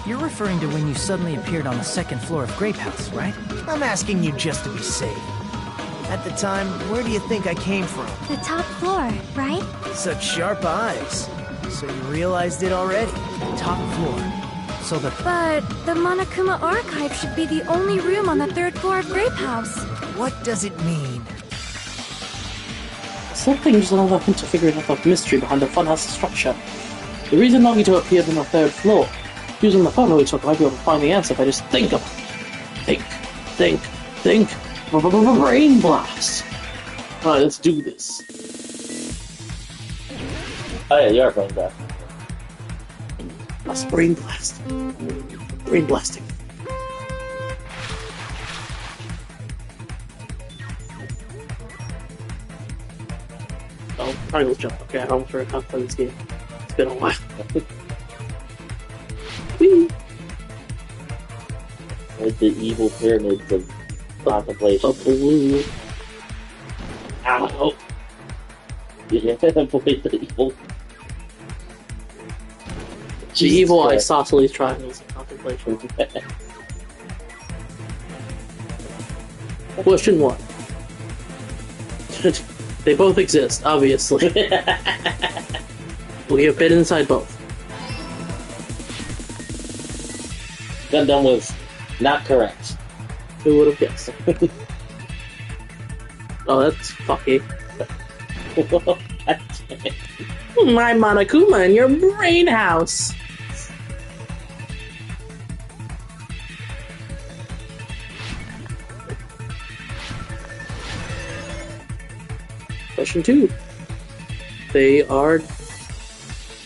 You're referring to when you suddenly appeared on the second floor of Grape House, right? I'm asking you just to be safe. At the time, where do you think I came from? The top floor, right? Such sharp eyes. So you realized it already? Top floor. So the... But the Monokuma archive should be the only room on the third floor of Grape House. What does it mean? Something is another hint to figuring out the mystery behind the funhouse structure. The reason Nagito appeared on the third floor. Using the photo he took, I might be able to find the answer if I just think of it. Think. Brain blast! Alright, let's do this. Oh yeah, you are brain blast. That's brain blast. Brain blasting. Oh, triangles jump. Okay, I almost forgot how to play this game. It's been a while. Whee! Like the evil pyramids of contemplation. Blue. Ow. Yeah, avoid the evil. The evil isosceles triangles of contemplation. Question 1. They both exist, obviously. We have been inside both. Gundam was not correct. Who would have guessed? Oh, that's fucky. My Monokuma in your brain house. Question 2. They are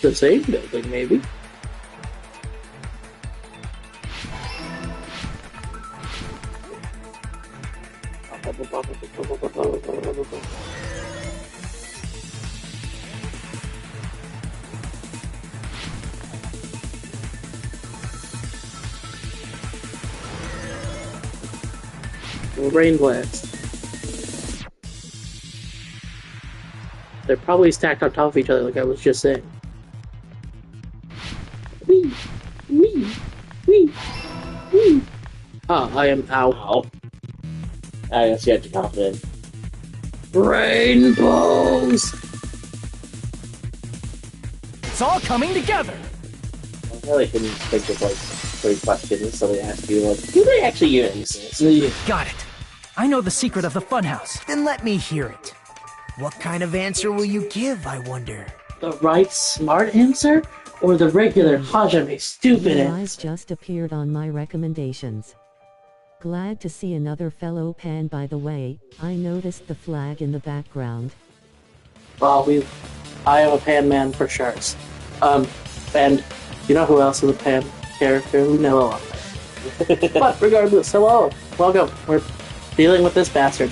the same building, maybe? Rain Blast. They're probably stacked on top of each other, like I was just saying. Wee! Wee! Wee! Wee! Ah, I am ow. I guess you had to confident. Rainbows! It's all coming together! I really couldn't think of like 3 questions, so they ask you like, do they actually use this? Got it. I know the secret of the funhouse. Then let me hear it. What kind of answer will you give, I wonder? The right smart answer? Or the regular Hajime stupid Your answer? eyes just appeared on my recommendations. Glad to see another fellow pan. By the way, I noticed the flag in the background. Well, I am a Pan man for sure. And you know who else is a Pan character? We know a lot. But regardless, hello, welcome. We're dealing with this bastard.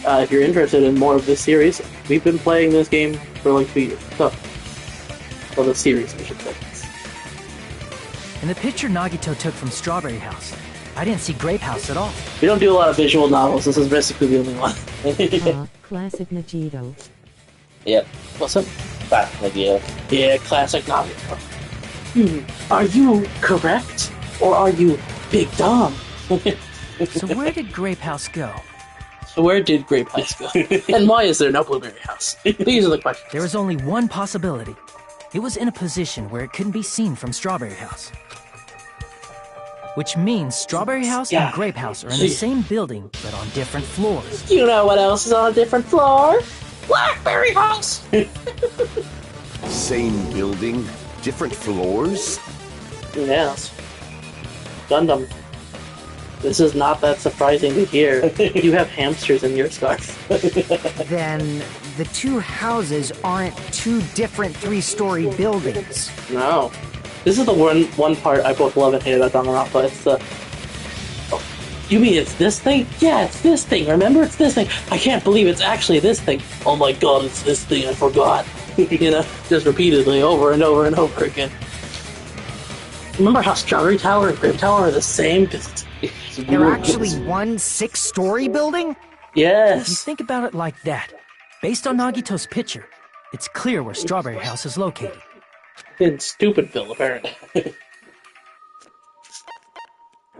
If you're interested in more of this series, we've been playing this game for like 2 years. So, well, the series, I should say. In the picture Nagito took from Strawberry House, I didn't see Grape House at all. We don't do a lot of visual novels. This is basically the only one. Classic Nagito. Yep. What's up? Classic Nagito. Yeah, classic Nagito. Are you correct? Or are you big dumb? So where did Grape House go? So where did Grape House go? And why is there no Blueberry House? These are the questions. There was only one possibility. It was in a position where it couldn't be seen from Strawberry House. Which means Strawberry House and Grape House are in the same building, but on different floors. You know what else is on a different floor? Blackberry House! Same building, different floors? Yes. Gundam. This is not that surprising to hear. You have hamsters in your scarf. Then the 2 houses aren't 2 different 3-story buildings. No. This is the one part I both love and hate about Danganronpa. It's the... Oh, you mean it's this thing? Yeah, it's this thing. Remember? It's this thing. I can't believe it's actually this thing. Oh my god, it's this thing. I forgot. You know? Just repeatedly over and over and over again. Remember how Strawberry Tower and Grape Tower are the same? They're actually one 6-story building? Yes. If you think about it like that, based on Nagito's picture, it's clear where Strawberry House is located. In Stupidville, apparently.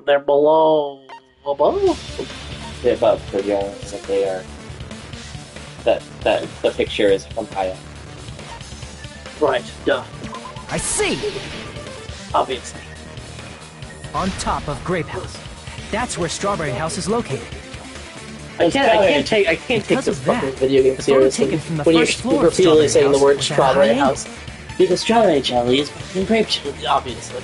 They're below... above? They're above, so yeah, that they are... That the picture is from high up. Right, duh. I see! Obviously. On top of Grape House. That's where Strawberry House is located. I can't take this fucking video game seriously when you're repeatedly saying the word Strawberry House. Because Strawberry Jelly is in Grape Jelly, obviously.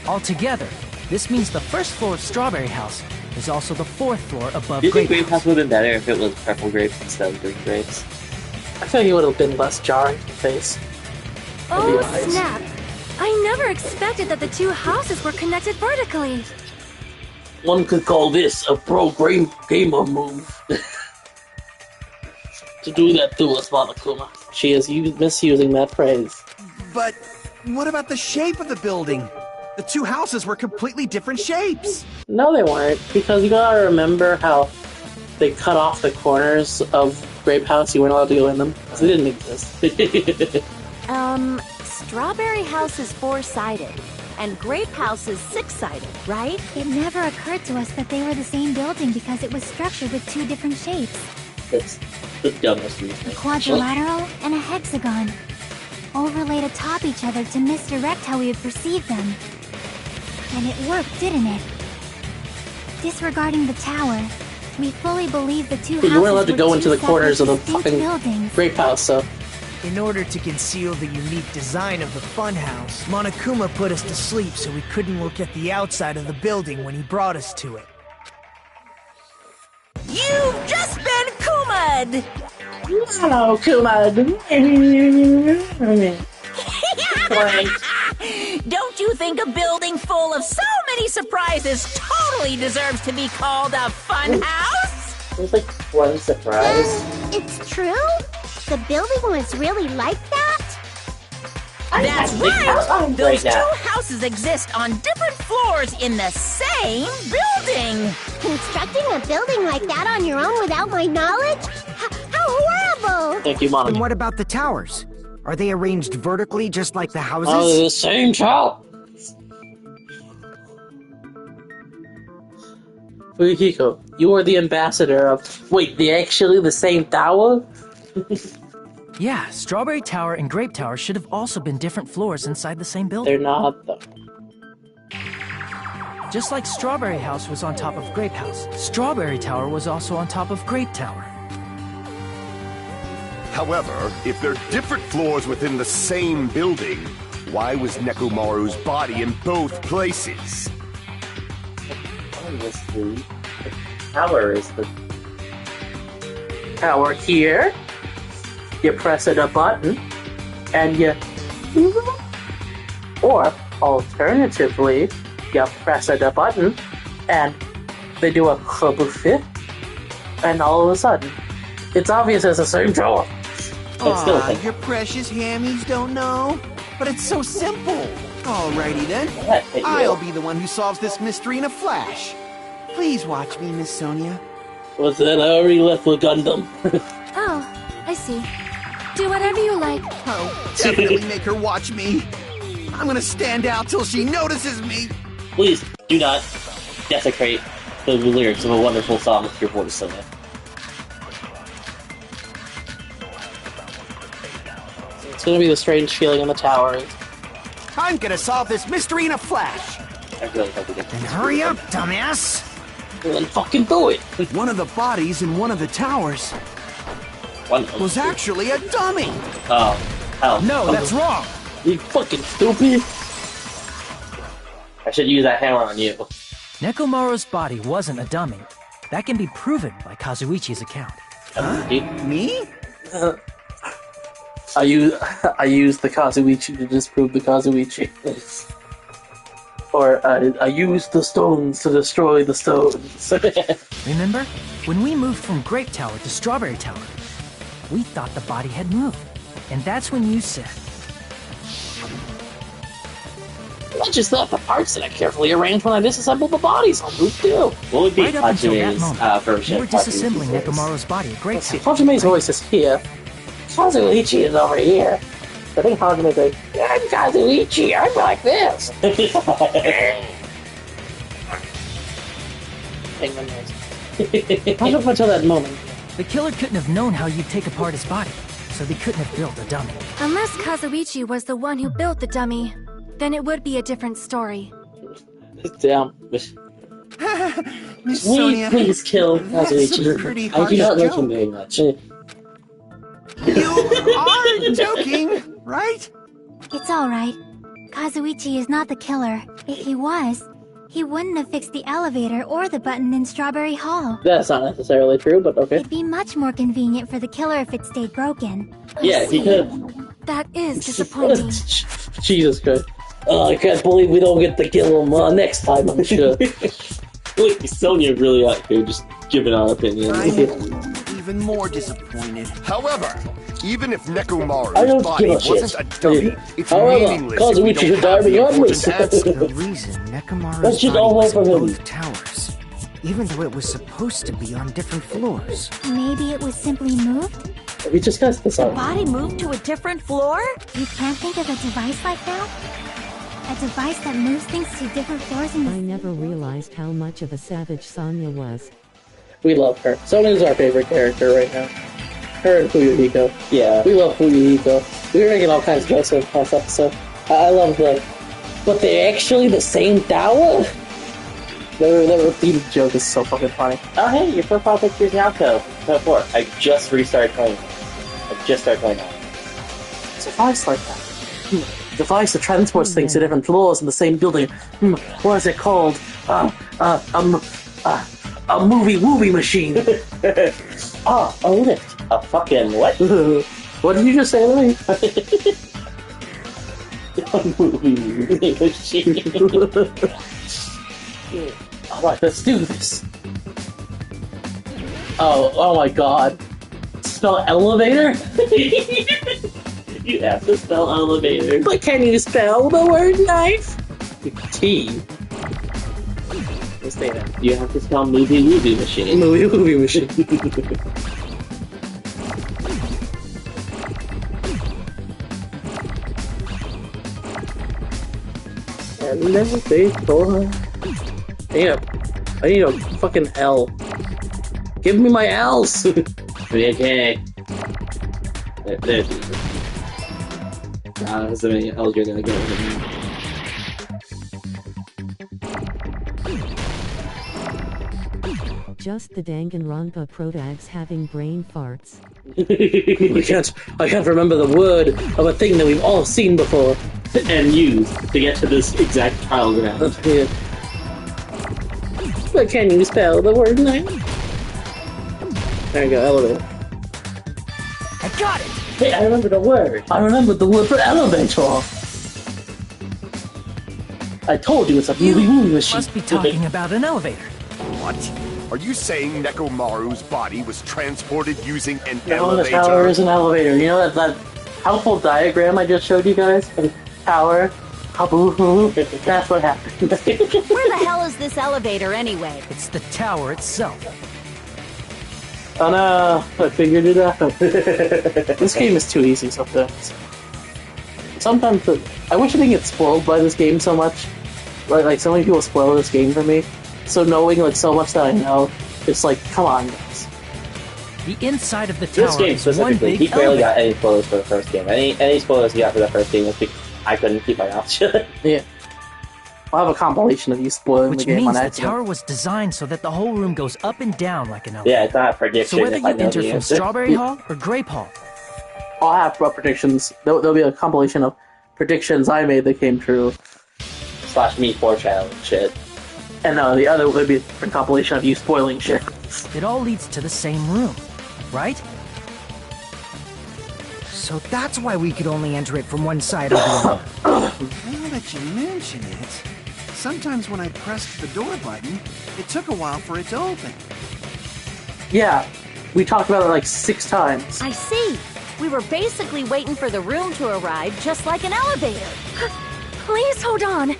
Altogether, this means the first floor of Strawberry House is also the 4th floor above Do you think Grape Grape House would have been better if it was purple grapes instead of green grapes? I feel like it would have been less jarring to the face. Oh, snap! I never expected that the 2 houses were connected vertically. One could call this a pro-gamer move. To do that to us, Monokuma. She is misusing that phrase. But what about the shape of the building? The 2 houses were completely different shapes. No, they weren't, because you gotta remember how they cut off the corners of Grape House. You weren't allowed to go in them, because they didn't exist. Strawberry House is 4-sided, and Grape House is 6-sided, right? It never occurred to us that they were the same building because it was structured with 2 different shapes. That's the dumbest reason. A quadrilateral and a hexagon, overlaid atop each other to misdirect how we would perceive them. And it worked, didn't it? Disregarding the tower, we fully believe the 2 houses you weren't allowed to go were into 2 the corners of the separate, fucking distinct buildings. Grape House, so... In order to conceal the unique design of the funhouse, Monokuma put us to sleep so we couldn't look at the outside of the building when he brought us to it. You've just been Kuma'd! Hello, Kuma. Don't you think a building full of so many surprises totally deserves to be called a fun house? There's like one surprise. It's true? The building was really like that? That's right! Those two houses exist on different floors in the same building! Constructing a building like that on your own without my knowledge? How horrible! Thank you, Monica. And what about the towers? Are they arranged vertically just like the houses? Oh, the same tower. Fuyuhiko, you are the ambassador of... Wait, actually the same tower? Yeah, Strawberry Tower and Grape Tower should have also been different floors inside the same building. They're not, though. Just like Strawberry House was on top of Grape House, Strawberry Tower was also on top of Grape Tower. However, if they're different floors within the same building, why was Nekomaru's body in both places? The tower is the Tower here. You press a button, and you... Or, alternatively, you press a button, and they do a kabuffit, and all of a sudden, it's obvious it's the same tower. Aw, your precious hammies don't know? But it's so simple. Alrighty then. I'll be the one who solves this mystery in a flash. Please watch me, Miss Sonia. What's that? I already left with Gundam. Oh, I see. Do whatever you like. Oh, definitely make her watch me. I'm gonna stand out till she notices me. Please do not desecrate the lyrics of a wonderful song with your voice, Sonia. It's gonna be the strange feeling in the tower. I'm gonna solve this mystery in a flash. I really hope we get Then hurry up, dumbass! Well, then fucking do it. One of the bodies in one of the towers was actually a dummy. Oh, hell. No, that's wrong! You fucking stupid. I should use that hammer on you. Nekomaru's body wasn't a dummy. That can be proven by Kazuichi's account. Me? I used the Kazuichi to disprove the Kazuichi. Or, I used the stones to destroy the stones. Remember? When we moved from Grape Tower to Strawberry Tower, we thought the body had moved. And that's when you said... I just thought the parts that I carefully arranged when I disassembled the bodies on move too. What would be Right up until that Hajime's moment, version you were of Hajime's disassembling voice? Nekomaru's body at Grape Let's see, Tower. Hajime's voice is here. Kazuichi is over here. I think Hajime's like, I'm Kazuichi, I'm like this. Penguin noise. Not up until that moment. The killer couldn't have known how you'd take apart his body, so they couldn't have built a dummy. Unless Kazuichi was the one who built the dummy, then it would be a different story. Damn. Miss Sonia, please kill Kazuichi. pretty I do not harsh like him very much. You are joking, right? It's alright. Kazuichi is not the killer. If he was, he wouldn't have fixed the elevator or the button in Strawberry Hall. That's not necessarily true, but okay. It'd be much more convenient for the killer if it stayed broken. Yeah, he could. That is disappointing. Jesus Christ. Oh, I can't believe we don't get to kill him next time, I'm sure. Look, Sonia really out here just giving our opinions. I'm even more disappointed. However, even if I Nekomaru's don't body give a shit. wasn't a dummy, it's However, meaningless if we Kazuichi don't should die have the regardless. important answer. The reason Nekomaru's That's just body all was for in him. both towers, even though it was supposed to be on different floors. Maybe it was simply moved? We just got this out. Body moved to a different floor? You can't think of a device like that? A device that moves things to different floors in I the... never realized how much of a savage Sonya was. We love her. Sonia's our favorite character right now. Her and Fuyuhiko. Yeah. We love Fuyuhiko. We were making all kinds of jokes in the past episode. I love the... But they're actually the same tower? The repeated joke is so fucking funny. Oh, hey, your profile picture is Yako. No, 4. I just restarted playing. It's a device like that. Device that transports things to different floors in the same building. What is it called? A movie machine. A lift. A fucking what? What did you just say to me? Alright, let's do this. Oh my god. Spell elevator? You have to spell elevator. But can you spell the word knife? T. Let's say that. You have to spell movie machine. Movie machine. Elevator. Damn. I need a fucking L. Give me my L's! Okay. There's how many L's you're gonna get. Just the Danganronpa protags having brain farts. I can't remember the word of a thing that we've all seen before. And used to get to this exact trial ground. Yeah. But can you spell the word knife? There you go, elevator. I got it! Hey, I remember the word. I remembered the word for elevator. I told you it's a movie machine. Must be talking about an elevator. What? Are you saying Nekomaru's body was transported using an No, elevator? the tower is an elevator. You know that helpful diagram I just showed you guys? The tower. That's what happened. Where the hell is this elevator anyway? It's the tower itself. Oh no, I figured it out. This game is too easy sometimes. Sometimes, I wish I didn't get spoiled by this game so much. Like so many people spoil this game for me. So knowing like so much that I know, it's like, come on, guys. The inside of the tower This game is one specifically, big he barely elevator. got any spoilers for the first game. Any spoilers he got for the first game was because I couldn't keep my mouth shut. Yeah. I'll have a compilation of you spoiling Which the game means on the accident. tower was designed so that the whole room goes up and down like an elevator. Yeah, it's not a prediction. So whether if you I know enter the from answer. Strawberry Hall or Grape Hall, I'll have predictions. There'll be a compilation of predictions I made that came true. / me 4chan shit. And the other would be a different compilation of you spoiling shit. it all leads to the same room, right? So that's why we could only enter it from one side of the room. Now that you mention it, sometimes when I pressed the door button, it took a while for it to open. Yeah, we talked about it like 6 times. I see. We were basically waiting for the room to arrive, just like an elevator. Please hold on.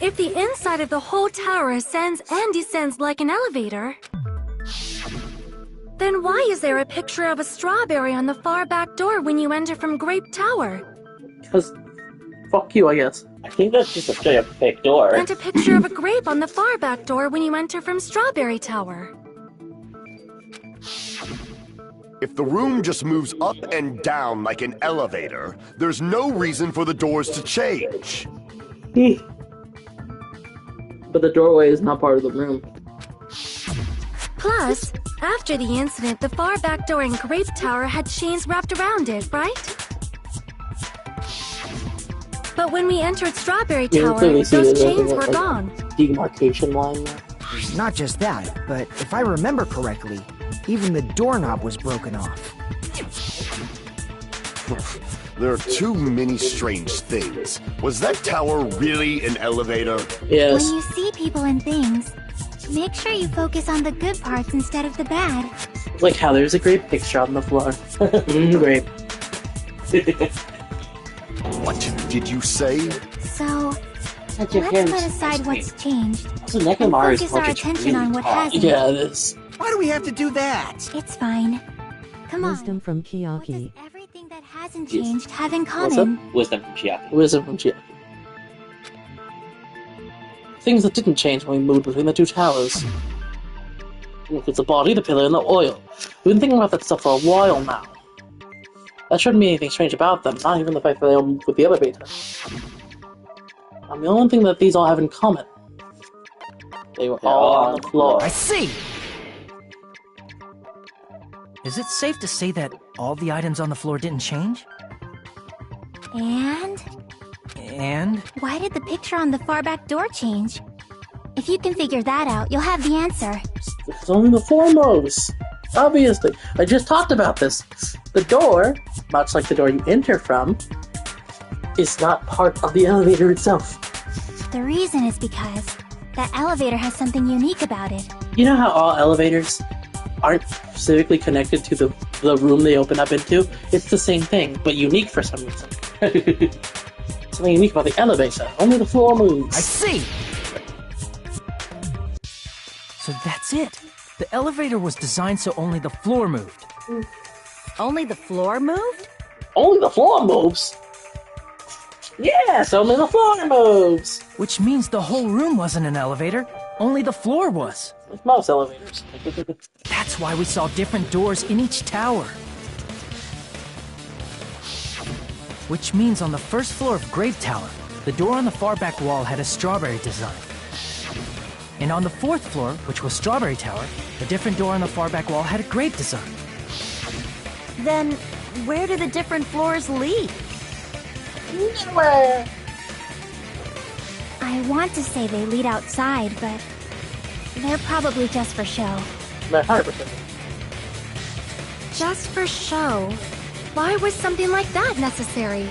If the inside of the whole tower ascends and descends like an elevator, then why is there a picture of a strawberry on the far back door when you enter from Grape Tower? Because, fuck you, I guess. I think that's just a straight up fake door. And a picture of a grape on the far back door when you enter from Strawberry Tower. If the room just moves up and down like an elevator, there's no reason for the doors to change. But the doorway is not part of the room. Plus, after the incident, the far back door in Grape Tower had chains wrapped around it, right? But when we entered Strawberry Tower, clearly see those there's chains a, were like, gone. Demarcation line there. Not just that, but if I remember correctly, even the doorknob was broken off. There are too many strange things. Was that tower really an elevator? Yes. When you see people and things, make sure you focus on the good parts instead of the bad. Like how there's a great picture on the floor. Great. What did you say? So, That's your let's hands. put aside what's changed Also, and Nekomaru's focus our portrait's attention really on what tall. hasn't. Yeah, it is. Why do we have to do that? It's fine. Come on. Wisdom from What does Kiyaki. everything that hasn't Yes. changed have in What's common? Wisdom from Chiaki. Wisdom from Chiaki. Things that didn't change when we moved between the 2 towers. It's the body, the pillar, and the oil. We've been thinking about that stuff for a while now. That shouldn't be anything strange about them, not even the fact that they all moved with the elevator. The only thing that these all have in common. They were all on the floor. I see! Is it safe to say that all the items on the floor didn't change? And And? why did the picture on the far back door change? If you can figure that out, you'll have the answer. It's only the foremost. Obviously. I just talked about this. The door, much like the door you enter from, is not part of the elevator itself. The reason is because that elevator has something unique about it. You know how all elevators aren't specifically connected to the room they open up into? It's the same thing, but unique for some reason. Something unique about the elevator. Only the floor moves. I see! So that's it. The elevator was designed so only the floor moved. Only the floor moved? Only the floor moves? Yes, only the floor moves! Which means the whole room wasn't an elevator, only the floor was. With most elevators. That's why we saw different doors in each tower. Which means on the first floor of Grape Tower, the door on the far back wall had a strawberry design. And on the fourth floor, which was Strawberry Tower, a different door on the far back wall had a grape design. Then, where do the different floors lead? Nowhere! I want to say they lead outside, but they're probably just for show. 100%. Just for show? Why was something like that necessary?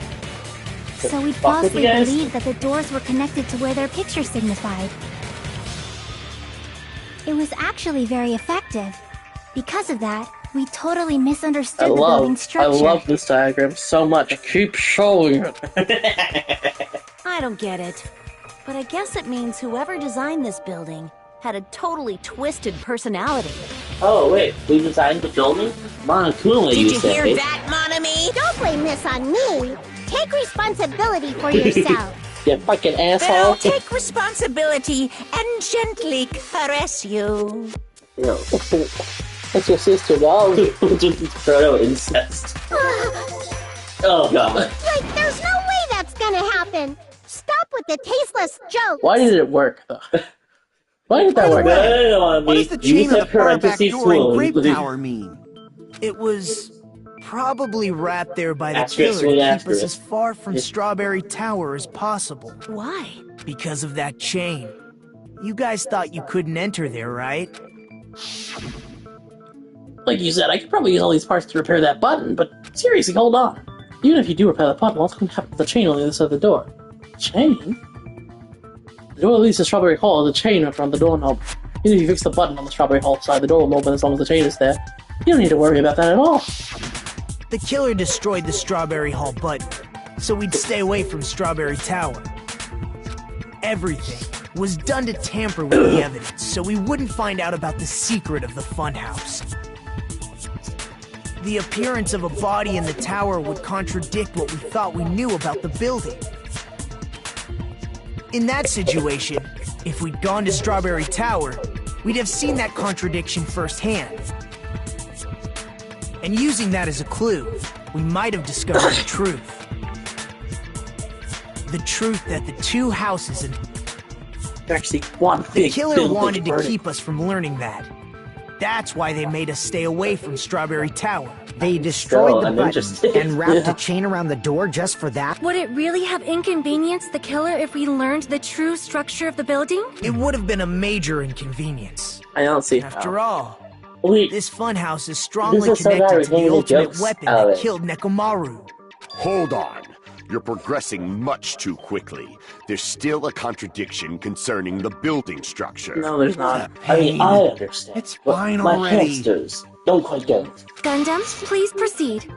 So we'd falsely believe that the doors were connected to where their picture signified. It was actually very effective. Because of that, we totally misunderstood the building's structure. I love this diagram so much. Keep showing it. I don't get it. But I guess it means whoever designed this building had a totally twisted personality. Oh, wait, we designed the building? Monokuma, Did you say. hear that, Monami? Don't blame this on me. Take responsibility for yourself. You fucking Then asshole. I'll take responsibility and gently caress you. No. That's your sister, dog. Proto incest. Oh god. Like, there's no way that's gonna happen. Stop with the tasteless jokes. Why did it work, though? Why did that work? What does the chain of the far back door in Grape Tower mean? It was probably wrapped there by the Asterisk killer with to keep us asterisk. as far from Strawberry Tower as possible. Why? Because of that chain. You guys thought you couldn't enter there, right? Like you said, I could probably use all these parts to repair that button, but seriously, hold on. Even if you do repair the button, what's going to happen to the chain on the other side of the door? Chain? The door that leads to Strawberry Hall is a chain around the doorknob. Even if you fix the button on the Strawberry Hall side, the door will open as long as the chain is there. You don't need to worry about that at all. The killer destroyed the Strawberry Hall button, so we'd stay away from Strawberry Tower. Everything was done to tamper with the evidence, so we wouldn't find out about the secret of the funhouse. The appearance of a body in the tower would contradict what we thought we knew about the building. In that situation, if we'd gone to Strawberry Tower, we'd have seen that contradiction firsthand. And using that as a clue, we might have discovered the truth. The truth that the two houses and Actually, one the big killer building wanted to burning. keep us from learning that. That's why they made us stay away from Strawberry Tower. They destroyed the I'm button interested. and wrapped Yeah. a chain around the door just for that? Would it really have inconvenienced the killer if we learned the true structure of the building? It would have been a major inconvenience. I don't see After how. all, Wait, this funhouse is strongly This is so connected bad, to we're the getting ultimate jokes weapon out of that it. killed Nekomaru. Hold on. You're progressing much too quickly. There's still a contradiction concerning the building structure. No, there's not. I mean, I understand. It's but fine my already. hamsters don't quite get it. Gundam, please proceed.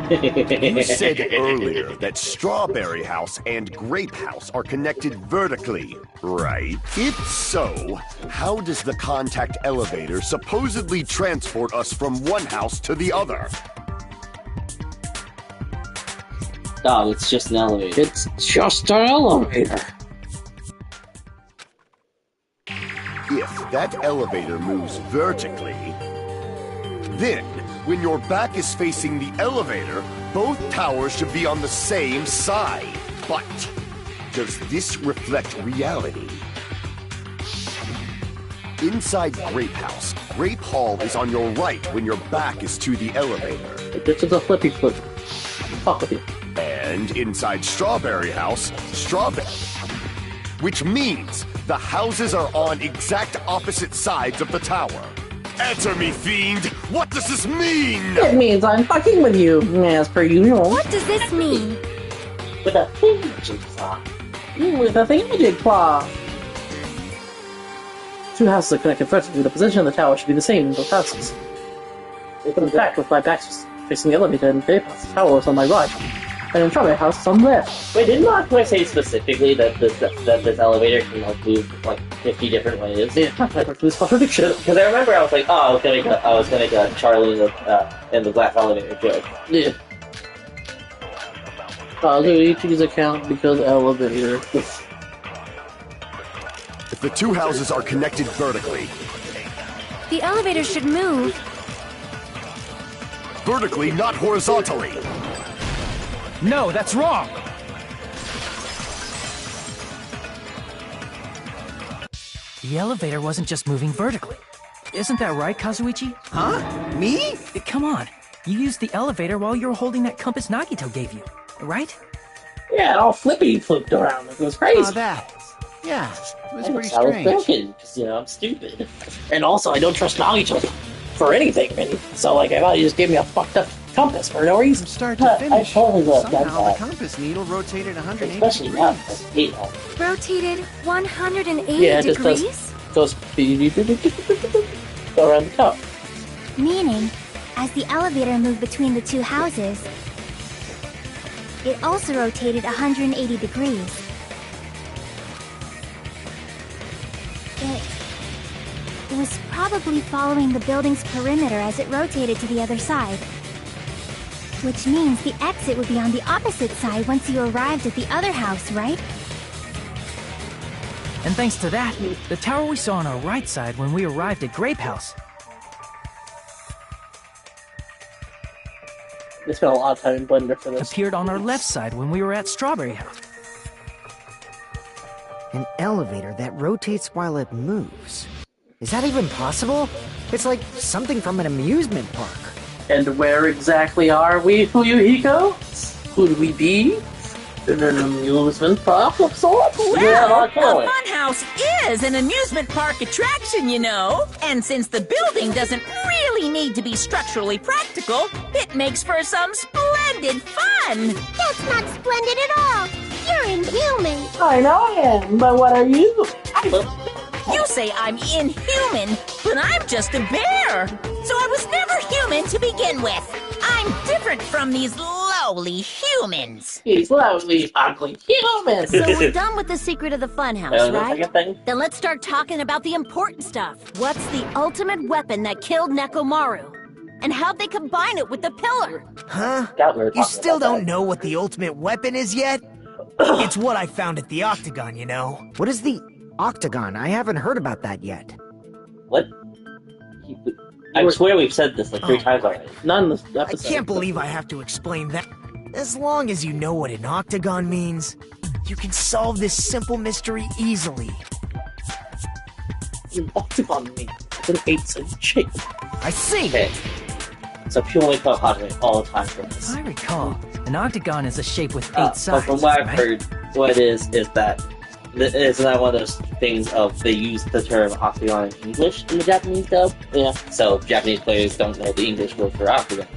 You said earlier that Strawberry House and Grape House are connected vertically, right? If so, how does the contact elevator supposedly transport us from one house to the other? Dog, it's just an elevator. It's just an elevator. If that elevator moves vertically, then when your back is facing the elevator, both towers should be on the same side. But does this reflect reality? Inside Grape House, Grape Hall is on your right when your back is to the elevator. This is a flippy flip. Fuck with you. And inside Strawberry House, Strawberry... Which means the houses are on exact opposite sides of the tower. Answer me, fiend! What does this mean? It means I'm fucking with you, as per usual. What does this mean? With a thingamajig claw. With a thingamajig claw. Two houses are connected vertically. The position of the tower should be the same in both houses. In fact, with my back facing the elevator and Grape House, the tower was on my right, and in Strawberry House, it's on the left. Wait, didn't I say specifically that this elevator can like move like 50 different ways? Yeah, I thought this contradiction. Because I remember I was like, oh, I was gonna get Charlie in the glass elevator joke. Yeah. I'll do each account because elevator. If the two houses are connected vertically... The elevator should move. Vertically, not horizontally. No, that's wrong! The elevator wasn't just moving vertically. Isn't that right, Kazuichi? Huh? Me? Come on. You used the elevator while you were holding that compass Nagito gave you, right? Yeah, it all flippity-flipped around. It was crazy. Oh, that. Yeah, it was pretty I was strange. thinking, because, I'm stupid. And also, I don't trust Nagito for anything, really. So, like, I thought he just gave me a fucked up compass for no reason. From start to finish, I totally would have done somehow the that. compass needle rotated 180 Especially now, degrees. I hate that. Rotated 180 Yeah, it just degrees? goes go around the top. Meaning, as the elevator moved between the two houses, it also rotated 180 degrees. It was probably following the building's perimeter as it rotated to the other side. Which means the exit would be on the opposite side once you arrived at the other house, right? And thanks to that, the tower we saw on our right side when we arrived at Grape House. We spent a lot of time in Blender for this. Appeared on our left side when we were at Strawberry House. An elevator that rotates while it moves. Is that even possible? It's like something from an amusement park. And where exactly are we, Fuyuhiko? Could we be? In an amusement park of sorts? Well, a funhouse is an amusement park attraction, you know. And since the building doesn't really need to be structurally practical, it makes for some splendid fun. That's not splendid at all. You're inhuman. I know I am, but what are you? You say I'm inhuman, but I'm just a bear. So I was never human to begin with. I'm different from these lowly humans. These lowly, ugly humans. So we're done with the secret of the funhouse, right? Then let's start talking about the important stuff. What's the ultimate weapon that killed Nekomaru? And how'd they combine it with the pillar? Huh? You still don't know what the ultimate weapon is yet? It's what I found at the Octagon, you know. What is the Octagon? I haven't heard about that yet. What? I swear we've said this like 3 times already. None of this I episode. can't believe I have to explain that. As long as you know what an Octagon means, you can solve this simple mystery easily. An octagon means it's an 8-cent shape. I see! Okay. So people wake up Hajime all the time for this. I recall, an octagon is a shape with 8 But sides, from what I've right? heard, what it is that it's not one of those things of they use the term octagon in English in the Japanese dub. Yeah. So Japanese players don't know the English word for octagon.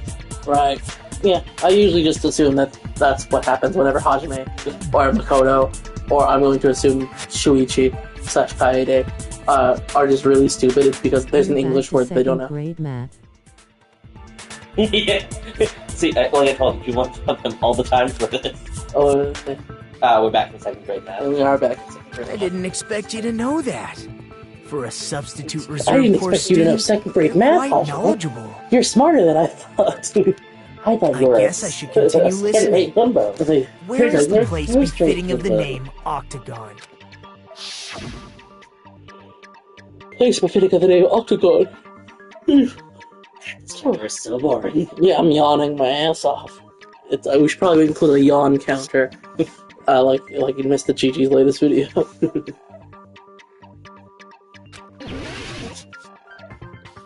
Right. Yeah, I usually just assume that that's what happens whenever Hajime, or Makoto, or I'm going to assume Shuichi / Kaede, are just really stupid. It's because there's an English word they don't know. Grade math. Yeah. See, like I told you want them all the time for this. Oh, We're back in 2nd grade now. we are back in 2nd grade. I didn't expect you to know that. For a substitute I reserve didn't course expect you to know student, 2nd grade you're math, quite Hajime. knowledgeable. You're smarter than I thought. I thought you were. I guess I should continue listening. Where is the place befitting of the name Octagon? Place befitting of the name Octagon. We're so boring. Yeah, I'm yawning my ass off. We should probably include a yawn counter, like you missed the Chi-Chi's latest video.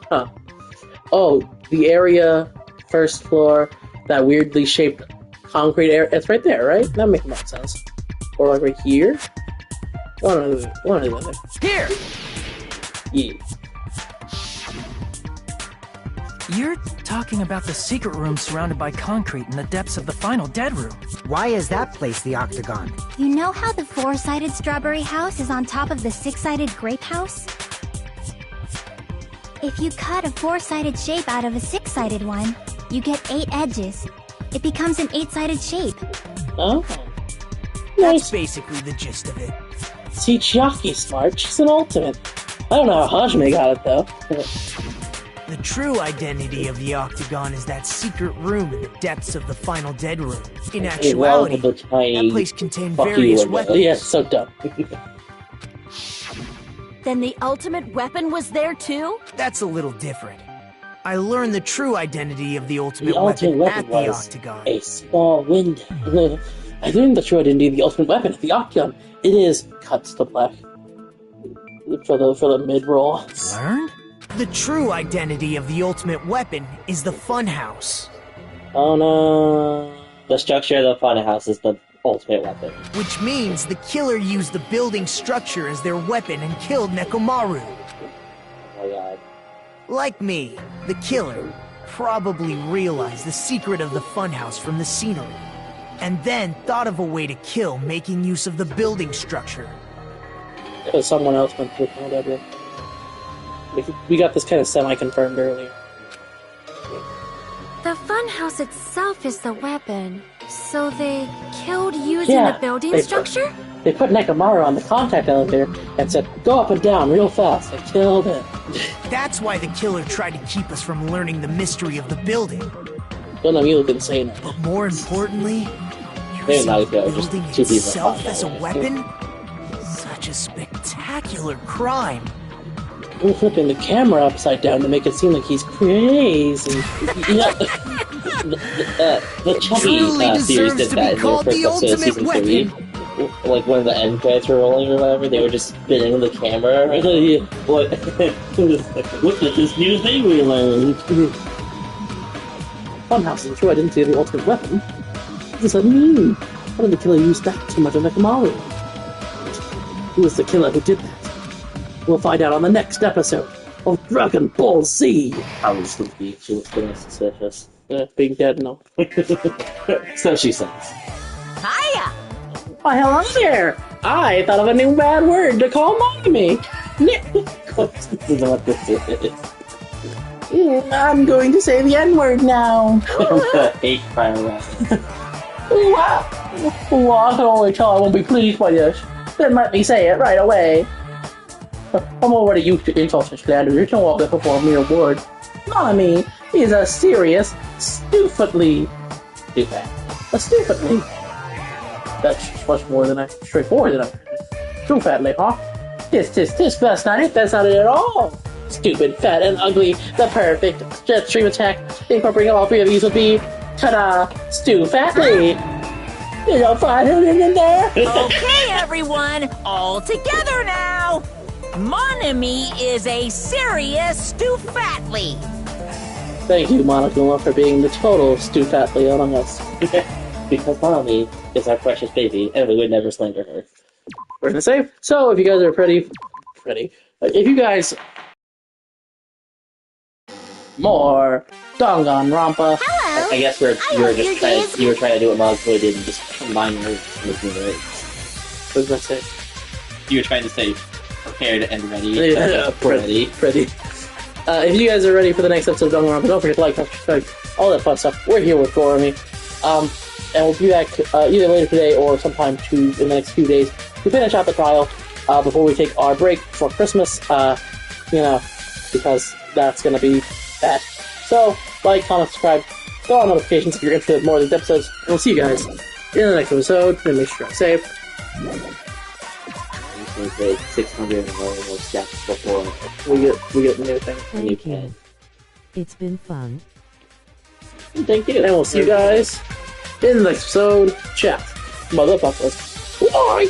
Huh. Oh, the area, 1st floor, that weirdly shaped concrete area. It's right there, right? That makes more sense. Or like right here. One or the other. Here! Yeah. You're talking about the secret room surrounded by concrete in the depths of the final dead room. Why is that place the octagon? You know how the 4-sided strawberry house is on top of the 6-sided grape house? If you cut a 4-sided shape out of a 6-sided one, you get 8 edges. It becomes an 8-sided shape. Oh. That's basically the gist of it. See, Chiaki's smart. She's an ultimate. I don't know how Hajime got it, though. The true identity of the octagon is that secret room in the depths of the final dead room. In actuality, that place contained various weapons. Yeah, it's so dumb. Then the ultimate weapon was there too? That's a little different. I learned the true identity of the ultimate weapon at the octagon. A small window. I learned the true identity of the ultimate weapon at the octagon. It is cuts to black for the mid roll. Learned? The true identity of the ultimate weapon is the funhouse. Oh no. The structure of the funhouse is the ultimate weapon. Which means the killer used the building structure as their weapon and killed Nekomaru. Oh my god. Like me, the killer probably realized the secret of the funhouse from the scenery, and then thought of a way to kill making use of the building structure. Someone else went through that room. We got this kind of semi-confirmed earlier. The funhouse itself is the weapon, so they killed using a building structure? They put Nekomaru on the contact elevator and said, go up and down real fast, and killed him. That's why the killer tried to keep us from learning the mystery of the building. Don't know, you look insane. But more importantly, using the building itself as a weapon? Such a spectacular crime. We're flipping the camera upside down to make it seem like he's crazy. The Chubby series did that in their first episode of season 3. Like when the end credits were rolling or whatever, they were just spinning the camera. Look at this new thing we learned. Funhouse is the true identity of the ultimate weapon. What does that mean? How did the killer use that too much of Nekomaru? Who was the killer who did that? We'll find out on the next episode of Dragon Ball Z. I was sleepy. She was feeling suspicious. Being dead, no. So she says. Hiya! Why, hello there! I thought of a new bad word to call mommy. This is what this is. I'm going to say the N-word now. 8 prior weapons. Wow! Well, I can only tell I won't be pleased by this. Then let me say it right away. I'm already used to insults and slander. You don't walk that before a mere word. Mommy is a serious, stupidly. That's much more than straightforward than stupidly, huh? That's not it. That's not it at all. Stupid, fat, and ugly. The perfect jet stream attack. Incorporating all 3 of these would be, ta-da, stupidly. You don't find it in there? Okay, everyone, all together now. Monami is a serious Stoufatly. Thank you, Monokuma, for being the total Stoufatly among us. Because Monami is our precious baby, and we would never slander her. We're gonna save. So, if you guys are ready, if you guys more Danganronpa. Hello. I guess you were trying to do what Monokuma did and just combine her with me, right? What was that say? You were trying to say prepared and ready. Yeah, ready. If you guys are ready for the next episode of Danganronpa, don't forget to like, subscribe, all that fun stuff. We're here with Goramy. And we'll be back either later today or sometime in the next few days to finish out the trial before we take our break for Christmas, because that's going to be that. So, like, comment, subscribe, go on notifications if you're interested in more of these episodes, and we'll see you guys in the next episode. And make sure to save. 600 more steps before we get the new thing. Thank you. It's been fun. Thank you, and we'll see you guys in the next episode. Chat, motherfuckers. Bye.